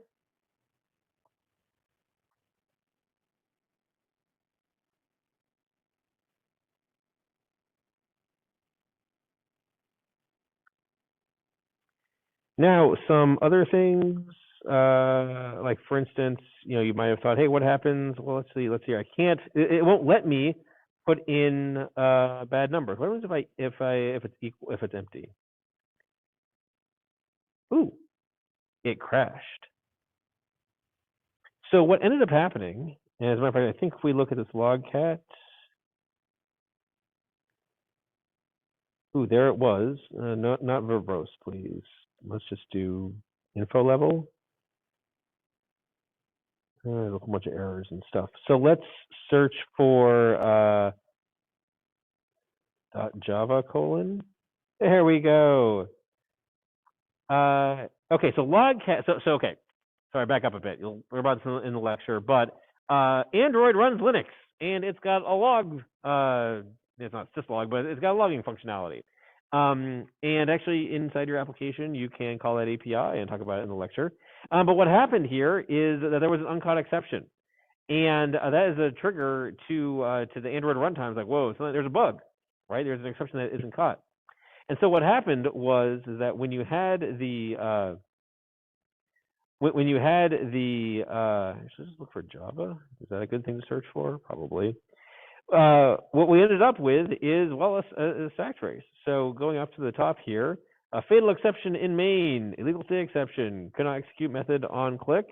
Now, some other things, like for instance, you might have thought, hey, what happens? Well, let's see. I can't. It won't let me put in bad numbers. What happens if it's equal, if it's empty? Ooh, it crashed. So what ended up happening, and as a matter of fact, I think if we look at this logcat, ooh, there it was. Not verbose, please. let's just do info level. There's a whole bunch of errors and stuff. So let's search for .java colon. There we go. Okay, so logcat. So okay. Sorry, back up a bit. We're about this in the lecture, but Android runs Linux, and it's got a log. It's not syslog, but it's got a logging functionality. And actually, inside your application, you can call that API and talk about it in the lecture. But what happened here is that there was an uncaught exception, and that is a trigger to the Android runtime. Like, whoa, so there's a bug, right? There's an exception that isn't caught. And so what happened was that when you had the let's just look for Java. Is that a good thing to search for? Probably. What we ended up with is, well, a stack trace. So going up to the top here, a fatal exception in main, illegal state exception, could not execute method on click,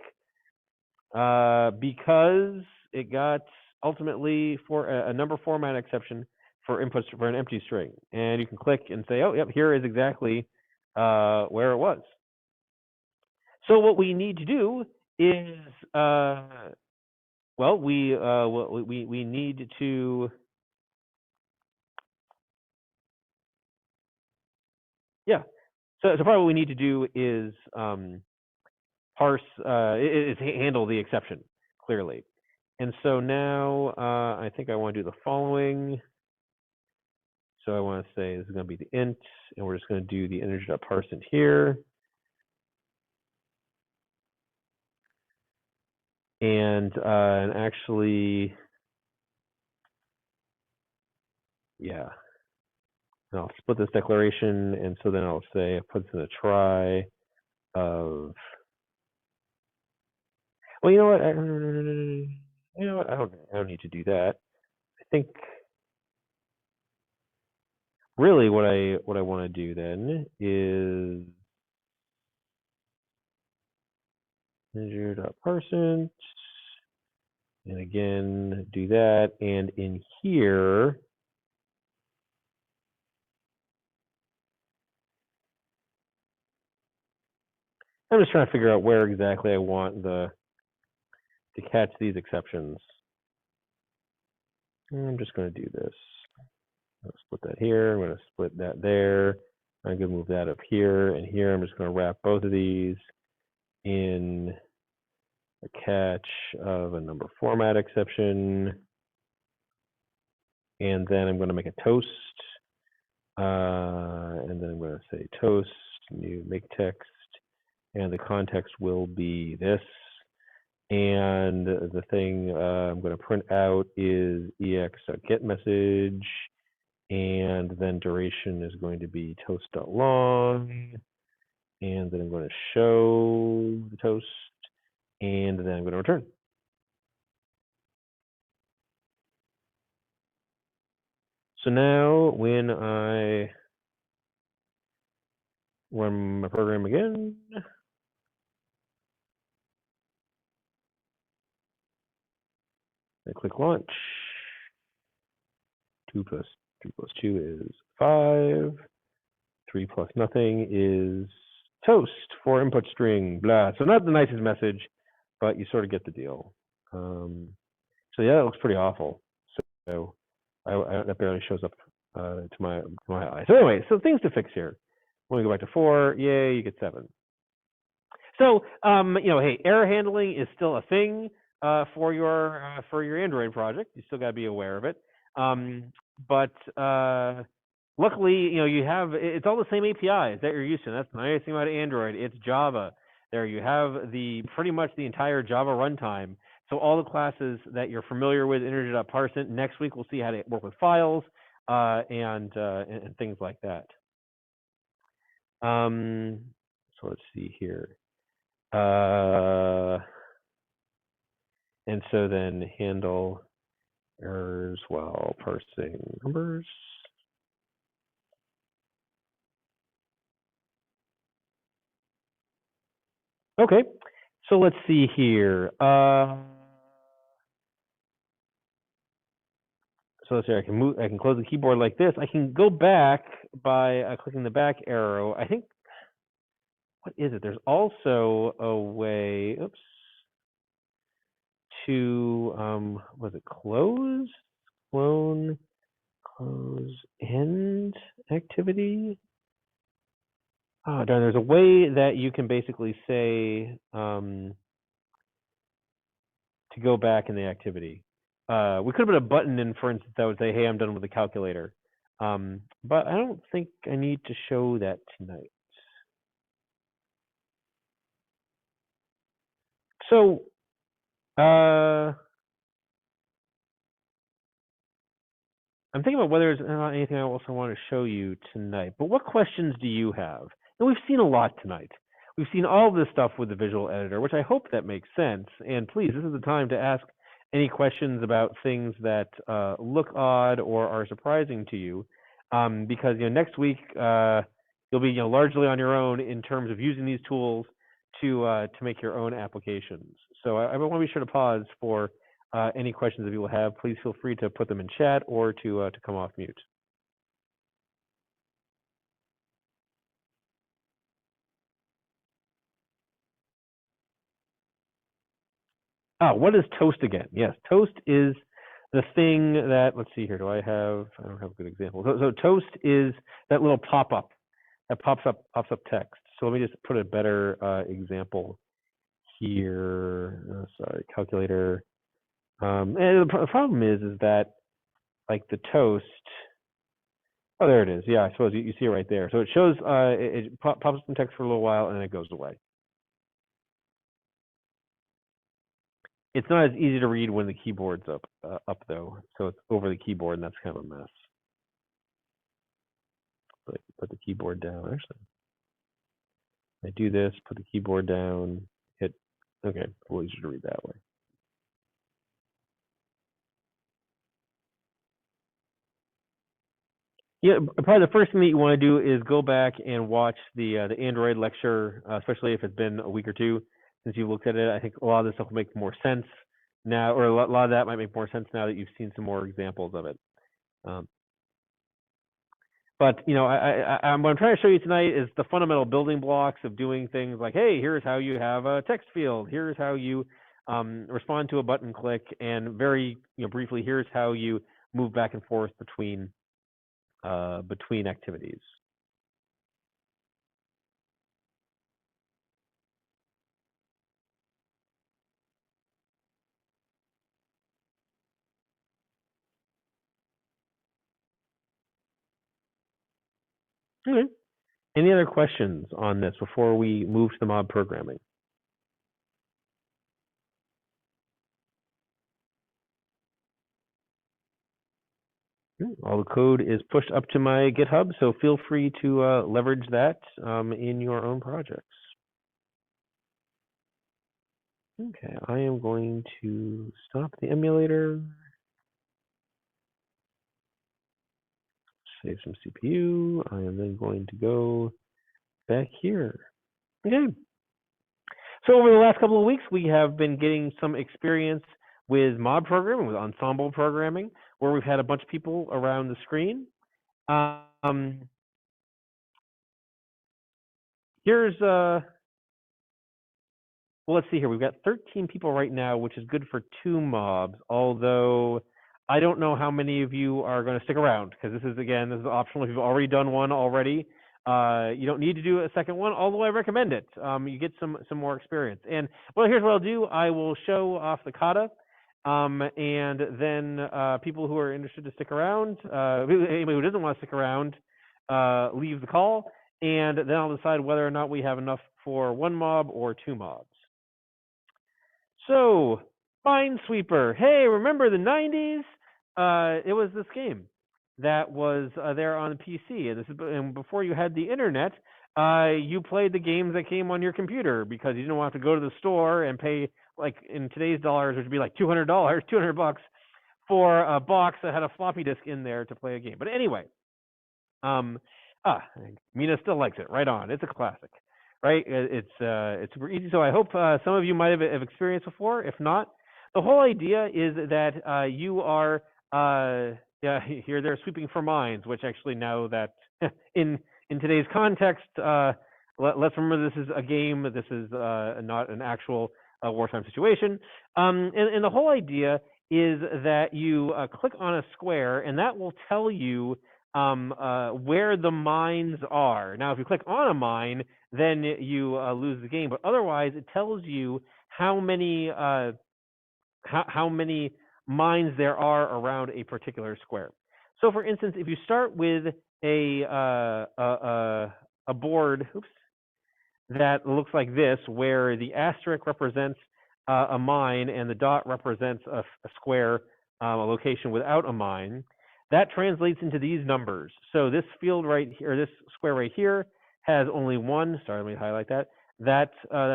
because it got ultimately for a number format exception for inputs for an empty string. And you can click and say, oh, yep, here is exactly where it was. So what we need to do is, well, we need to, yeah. So probably what we need to do is parse, is handle the exception clearly. And so now I think I want to do the following. So I want to say this is going to be the int, and we're just going to do the integer.parse in here. And actually, yeah. And I'll split this declaration, and so then I'll say I put this in a try of. Well, you know what? I don't need to do that. I think really what I want to do then is integer.parse, and again do that, and in here. I'm just trying to figure out where exactly I want to catch these exceptions. I'm just going to do this. I'll split that here. I'm going to split that there. I'm going to move that up here and here. I'm just going to wrap both of these in a catch of a number format exception. And then I'm going to make a toast. And then I'm going to say toast, new make text. And the context will be this. And the thing I'm going to print out is ex.getMessage, and then duration is going to be toast.long, and then I'm going to show the toast, and then I'm going to return. So now when I run my program again, I click launch. 2 plus 3 plus 2 is 5. 3 plus nothing is toast for input string, blah. So not the nicest message, but you sort of get the deal. So yeah, that looks pretty awful. So that barely shows up to my eye. So anyway, so things to fix here. When we go back to 4, yay, you get 7. So hey, error handling is still a thing for your Android project. You still got to be aware of it. But luckily, you have, it's all the same APIs that you're used to. That's the nice thing about Android. It's Java. There you have pretty much the entire Java runtime. So all the classes that you're familiar with, integer.parse. Next week we'll see how to work with files and things like that. So let's see here. And so then handle errors while parsing numbers. Okay, so let's see here. So let's see, I can close the keyboard like this. I can go back by clicking the back arrow. I think what is it? There's also a way, to, was it clone, close, end activity? Oh, darn, there's a way that you can basically say, to go back in the activity. We could have put a button in, for instance, that would say, hey, I'm done with the calculator. But I don't think I need to show that tonight. So, I'm thinking about whether there's anything I also want to show you tonight. But what questions do you have? And we've seen a lot tonight. We've seen all this stuff with the visual editor, which I hope that makes sense. And please, this is the time to ask any questions about things that look odd or are surprising to you, because next week you'll be largely on your own in terms of using these tools to make your own applications. So I want to be sure to pause for any questions that people have. Please feel free to put them in chat or to come off mute. What is toast again? Yes, toast is the thing that, let's see here, I don't have a good example. So toast is that little pop-up that pops up text. So let me just put a better example here. Sorry, calculator. And the problem is that like the toast, oh, there it is. Yeah, I suppose you see it right there. So it shows, it pops up some text for a little while and then it goes away. It's not as easy to read when the keyboard's up though. So it's over the keyboard, and that's kind of a mess. But put the keyboard down. Actually, I do this. Put the keyboard down. Hit. Okay, a little easier to read that way. Yeah, probably the first thing that you want to do is go back and watch the Android lecture, especially if it's been a week or two since you've looked at it. I think a lot of this stuff will make more sense now, or a lot of that might make more sense now that you've seen some more examples of it. But what I'm trying to show you tonight is the fundamental building blocks of doing things like, hey, here's how you have a text field. Here's how you respond to a button click, and very briefly, here's how you move back and forth between activities. Okay. Any other questions on this before we move to the mob programming? All the code is pushed up to my GitHub, so feel free to leverage that in your own projects. Okay, I am going to stop the emulator, save some CPU. I am then going to go back here. Okay. So over the last couple of weeks, we have been getting some experience with mob programming, with ensemble programming, where we've had a bunch of people around the screen. Here's well, let's see here. We've got 13 people right now, which is good for 2 mobs, although I don't know how many of you are going to stick around, because this is optional. If you've already done one already, you don't need to do a second one, although I recommend it. You get some more experience. And well, here's what I'll do. I will show off the kata, and then people who are interested to stick around, anybody who doesn't want to stick around, leave the call, and then I'll decide whether or not we have enough for 1 mob or 2 mobs. So, Minesweeper. Hey, remember the 90s? It was this game that was there on the PC, and before you had the internet, you played the games that came on your computer because you didn't want to go to the store and pay, like in today's dollars, which would be like $200 for a box that had a floppy disk in there to play a game. But anyway, Mina still likes it. Right on. It's a classic. Right? It's super easy. So I hope some of you might have experienced before. If not, the whole idea is that you are they're sweeping for mines, which actually now that in today's context let's remember this is a game. This is not an actual wartime situation. And the whole idea is that you click on a square, and that will tell you where the mines are. Now, if you click on a mine, then you lose the game. But otherwise, it tells you how many mines there are around a particular square. So, for instance, if you start with a board, that looks like this, where the asterisk represents a mine and the dot represents a square, a location without a mine, that translates into these numbers. So this field right here, this square right here, has only one. Sorry, let me highlight that. That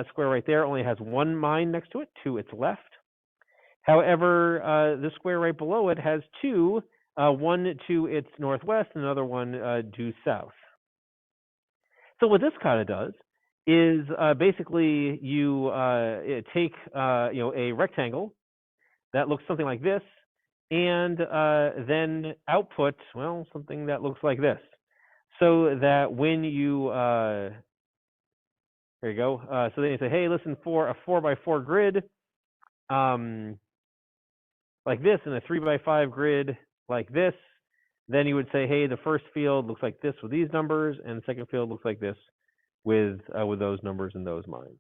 square right there only has one mine next to it, to its left. However, the square right below it has two, one to its northwest and another one due south. So what this kata does is basically you take a rectangle that looks something like this, and then output something that looks like this, so that when you there you go. So then you say, hey, listen, for a 4x4 grid like this, and a 3x5 grid like this, then you would say, hey, the first field looks like this with these numbers, and the second field looks like this with those numbers and those mines.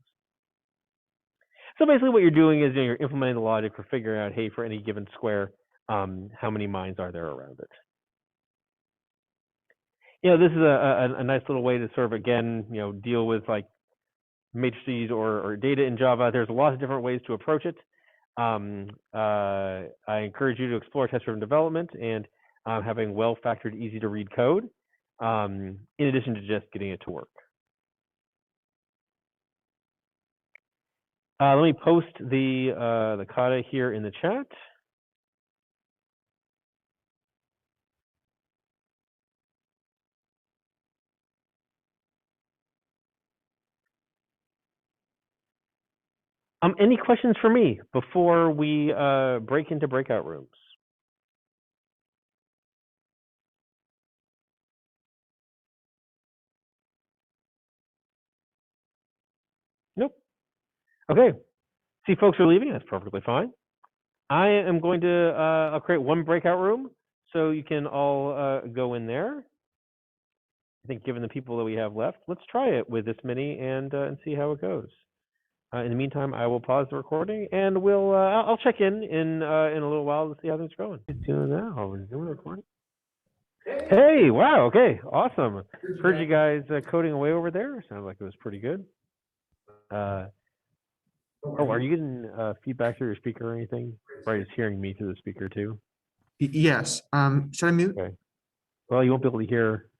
So basically what you're doing is you're implementing the logic for figuring out, hey, for any given square, how many mines are there around it. This is a nice little way to sort of, again, deal with like matrices or data in Java. There's a lot of different ways to approach it. I encourage you to explore test-driven development and having well-factored, easy-to-read code, in addition to just getting it to work. Let me post the kata here in the chat. Any questions for me before we break into breakout rooms? Nope. Okay. See, folks are leaving. That's perfectly fine. I am going to I'll create one breakout room so you can all go in there. I think given the people that we have left, let's try it with this many and see how it goes. In the meantime, I will pause the recording and we'll I'll check in a little while to see how things are going. What are you doing now? We're doing a recording. Hey, wow, okay, awesome. Heard you guys coding away over there. Sounds like it was pretty good. Oh, are you getting feedback through your speaker or anything? Right, it's hearing me through the speaker too. Yes. Should I mute? Okay. Well, you won't be able to hear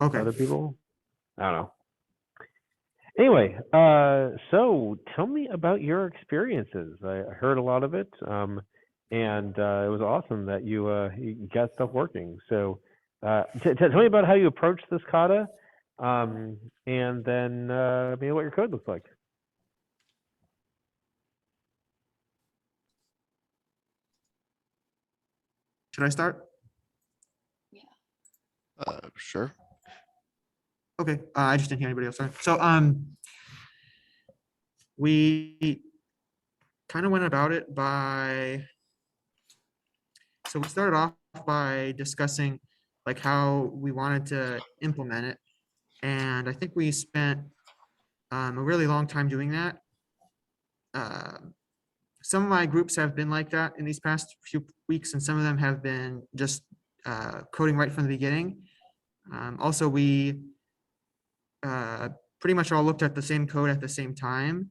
Okay. other people. I don't know. Anyway, so tell me about your experiences. I heard a lot of it, and it was awesome that you got stuff working. So tell me about how you approached this kata, and then maybe what your code looks like. Should I start? Sure. Okay. I just didn't hear anybody else. Sorry. So we kind of went about it so we started off by discussing like how we wanted to implement it. And I think we spent a really long time doing that. Some of my groups have been like that in these past few weeks, and some of them have been just coding right from the beginning. Also, we pretty much all looked at the same code at the same time.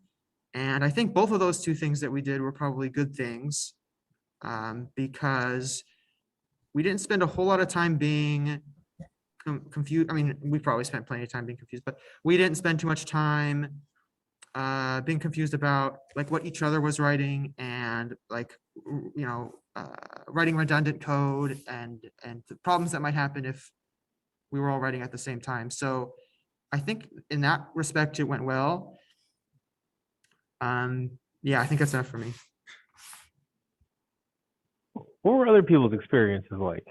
And I think both of those two things that we did were probably good things, because we didn't spend a whole lot of time being confused. I mean, we probably spent plenty of time being confused, but we didn't spend too much time being confused about like what each other was writing and like, writing redundant code and the problems that might happen if we were all writing at the same time. So I think in that respect, it went well. Yeah, I think that's enough for me. What were other people's experiences like?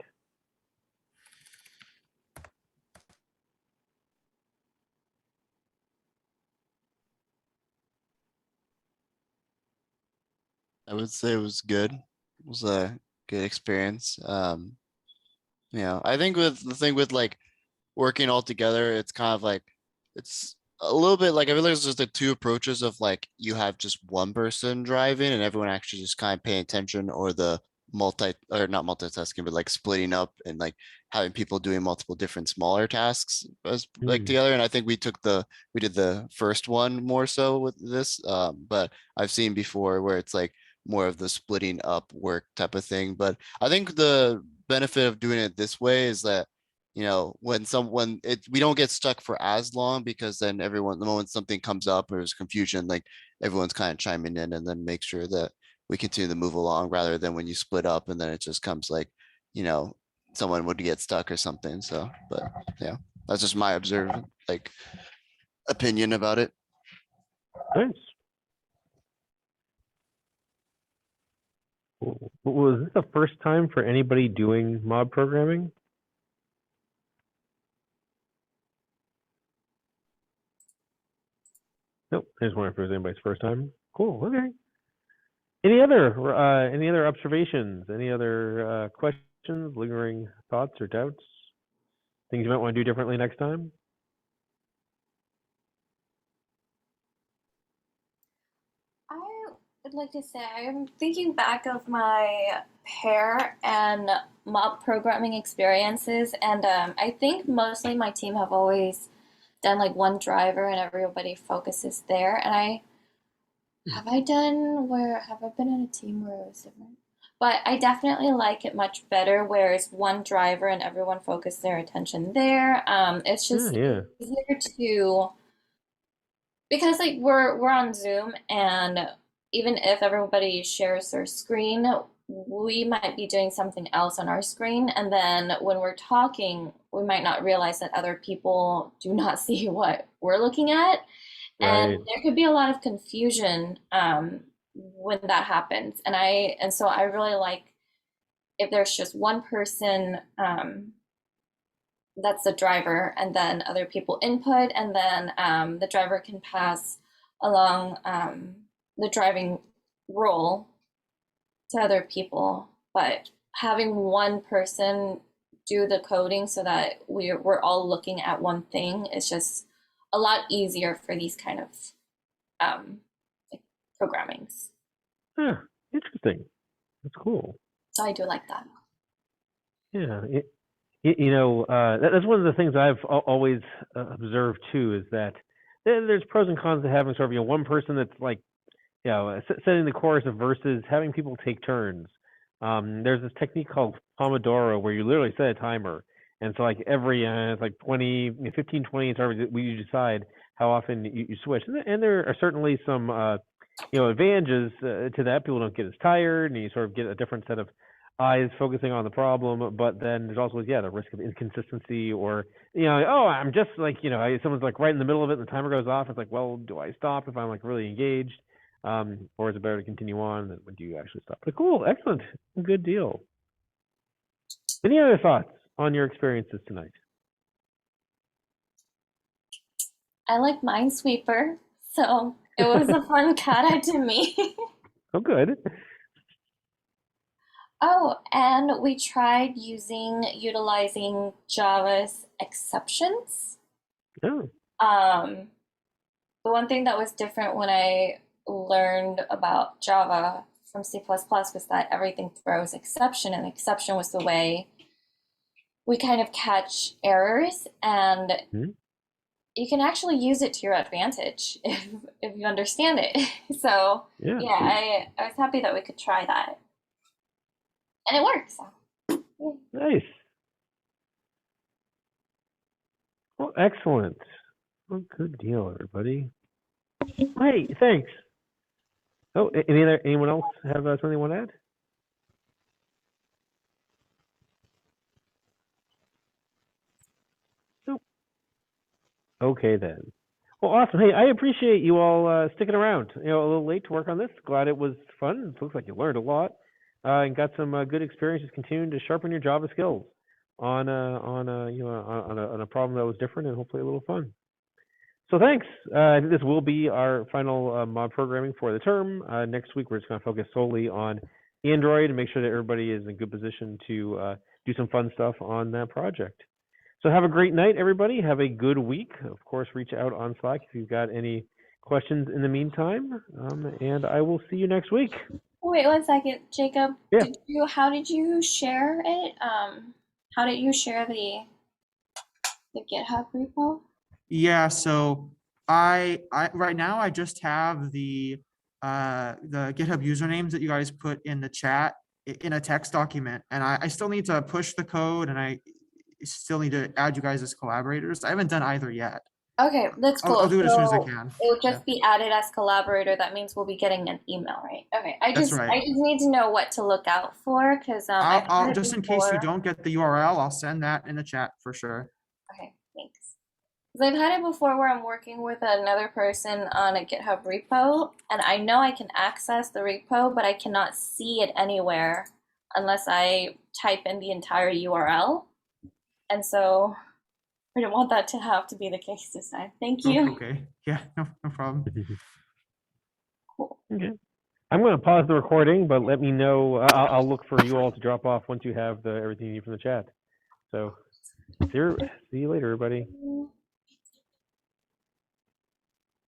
I would say it was good. It was a good experience. I think with the thing with like working all together, it's kind of like it's a little bit like I feel like it's just the two approaches of like you have just one person driving and everyone actually just kind of paying attention, or the not multitasking, but like splitting up and like having people doing multiple different smaller tasks as like together. And I think we did the first one more so with this. But I've seen before where it's like more of the splitting up work type of thing. But I think the benefit of doing it this way is that when we don't get stuck for as long, because then the moment something comes up or there's confusion, like everyone's kind of chiming in and then make sure that we continue to move along, rather than when you split up and then it just comes like, someone would get stuck or something. So, but yeah, that's just my observed like opinion about it. Nice. Was this the first time for anybody doing mob programming? Nope. I just wondering if it was anybody's first time. Cool. Okay. Any other observations? Any other questions, lingering thoughts or doubts? Things you might want to do differently next time? I would like to say I'm thinking back of my pair and mob programming experiences, and I think mostly my team have always done like one driver and everybody focuses there. And have I been in a team where it was different? But I definitely like it much better where it's one driver and everyone focus their attention there. It's just Yeah. easier to, because like we're on Zoom, and even if everybody shares their screen, we might be doing something else on our screen, and then when we're talking, we might not realize that other people do not see what we're looking at. And Right. there could be a lot of confusion when that happens. And so I really like if there's just one person that's the driver, and then other people input, and then the driver can pass along the driving role to other people. But having one person do the coding so that we're all looking at one thing is just a lot easier for these kind of like programmings. Huh. Interesting. That's cool. So I do like that. Yeah. That's one of the things I've always observed too, is that there's pros and cons to having sort of one person that's like setting the chorus of verses, having people take turns. There's this technique called Pomodoro where you literally set a timer, and so like every it's like 20, 15, 20, it's however you decide how often you switch, and there are certainly some advantages to that. People don't get as tired, and you sort of get a different set of eyes focusing on the problem. But then there's also the risk of inconsistency, or I'm just like someone's like right in the middle of it and the timer goes off. It's like, well, do I stop if I'm like really engaged, or is it better to continue on? When do you actually stop? But cool, excellent, good deal. Any other thoughts on your experiences tonight? I like Minesweeper, so it was a fun kata to me. Oh, good. Oh, and we tried utilizing Java's exceptions. Oh. The one thing that was different when I learned about Java from C++ was that everything throws exception, and exception was the way we kind of catch errors, and you can actually use it to your advantage if you understand it. So yeah, I was happy that we could try that. And it works. So, yeah. Nice. Well, excellent. Well, good deal, everybody. Hey, thanks. Oh, anyone else have something they want to add? Nope. Okay then. Well, awesome. Hey, I appreciate you all sticking around. A little late to work on this. Glad it was fun. It looks like you learned a lot and got some good experiences continuing to sharpen your Java skills on a problem that was different and hopefully a little fun. So thanks. I think this will be our final mod programming for the term. Next week, we're just going to focus solely on Android and make sure that everybody is in good position to do some fun stuff on that project. So have a great night, everybody. Have a good week. Of course, reach out on Slack if you've got any questions in the meantime. And I will see you next week. Wait 1 second, Jacob. Yeah. How did you share it? How did you share the GitHub repo? Yeah, so I right now I just have the GitHub usernames that you guys put in the chat in a text document, and I still need to push the code, and I still need to add you guys as collaborators. I haven't done either yet. Okay, that's cool. I'll do it as soon as I So can. it will just Yeah. be added as collaborator. That means we'll be getting an email, right? Okay, I That's just right. I just need to know what to look out for because I've done I'll it just in case you before. don't get the URL, I'll send that in the chat for sure. Okay, thanks. Because I've had it before where I'm working with another person on a GitHub repo, and I know I can access the repo, but I cannot see it anywhere unless I type in the entire URL. And so I don't want that to have to be the case this time. Thank you. Oh, okay. Yeah, no problem. Cool. Okay. I'm going to pause the recording, but let me know. I'll look for you all to drop off once you have everything you need from the chat. So see you later, everybody.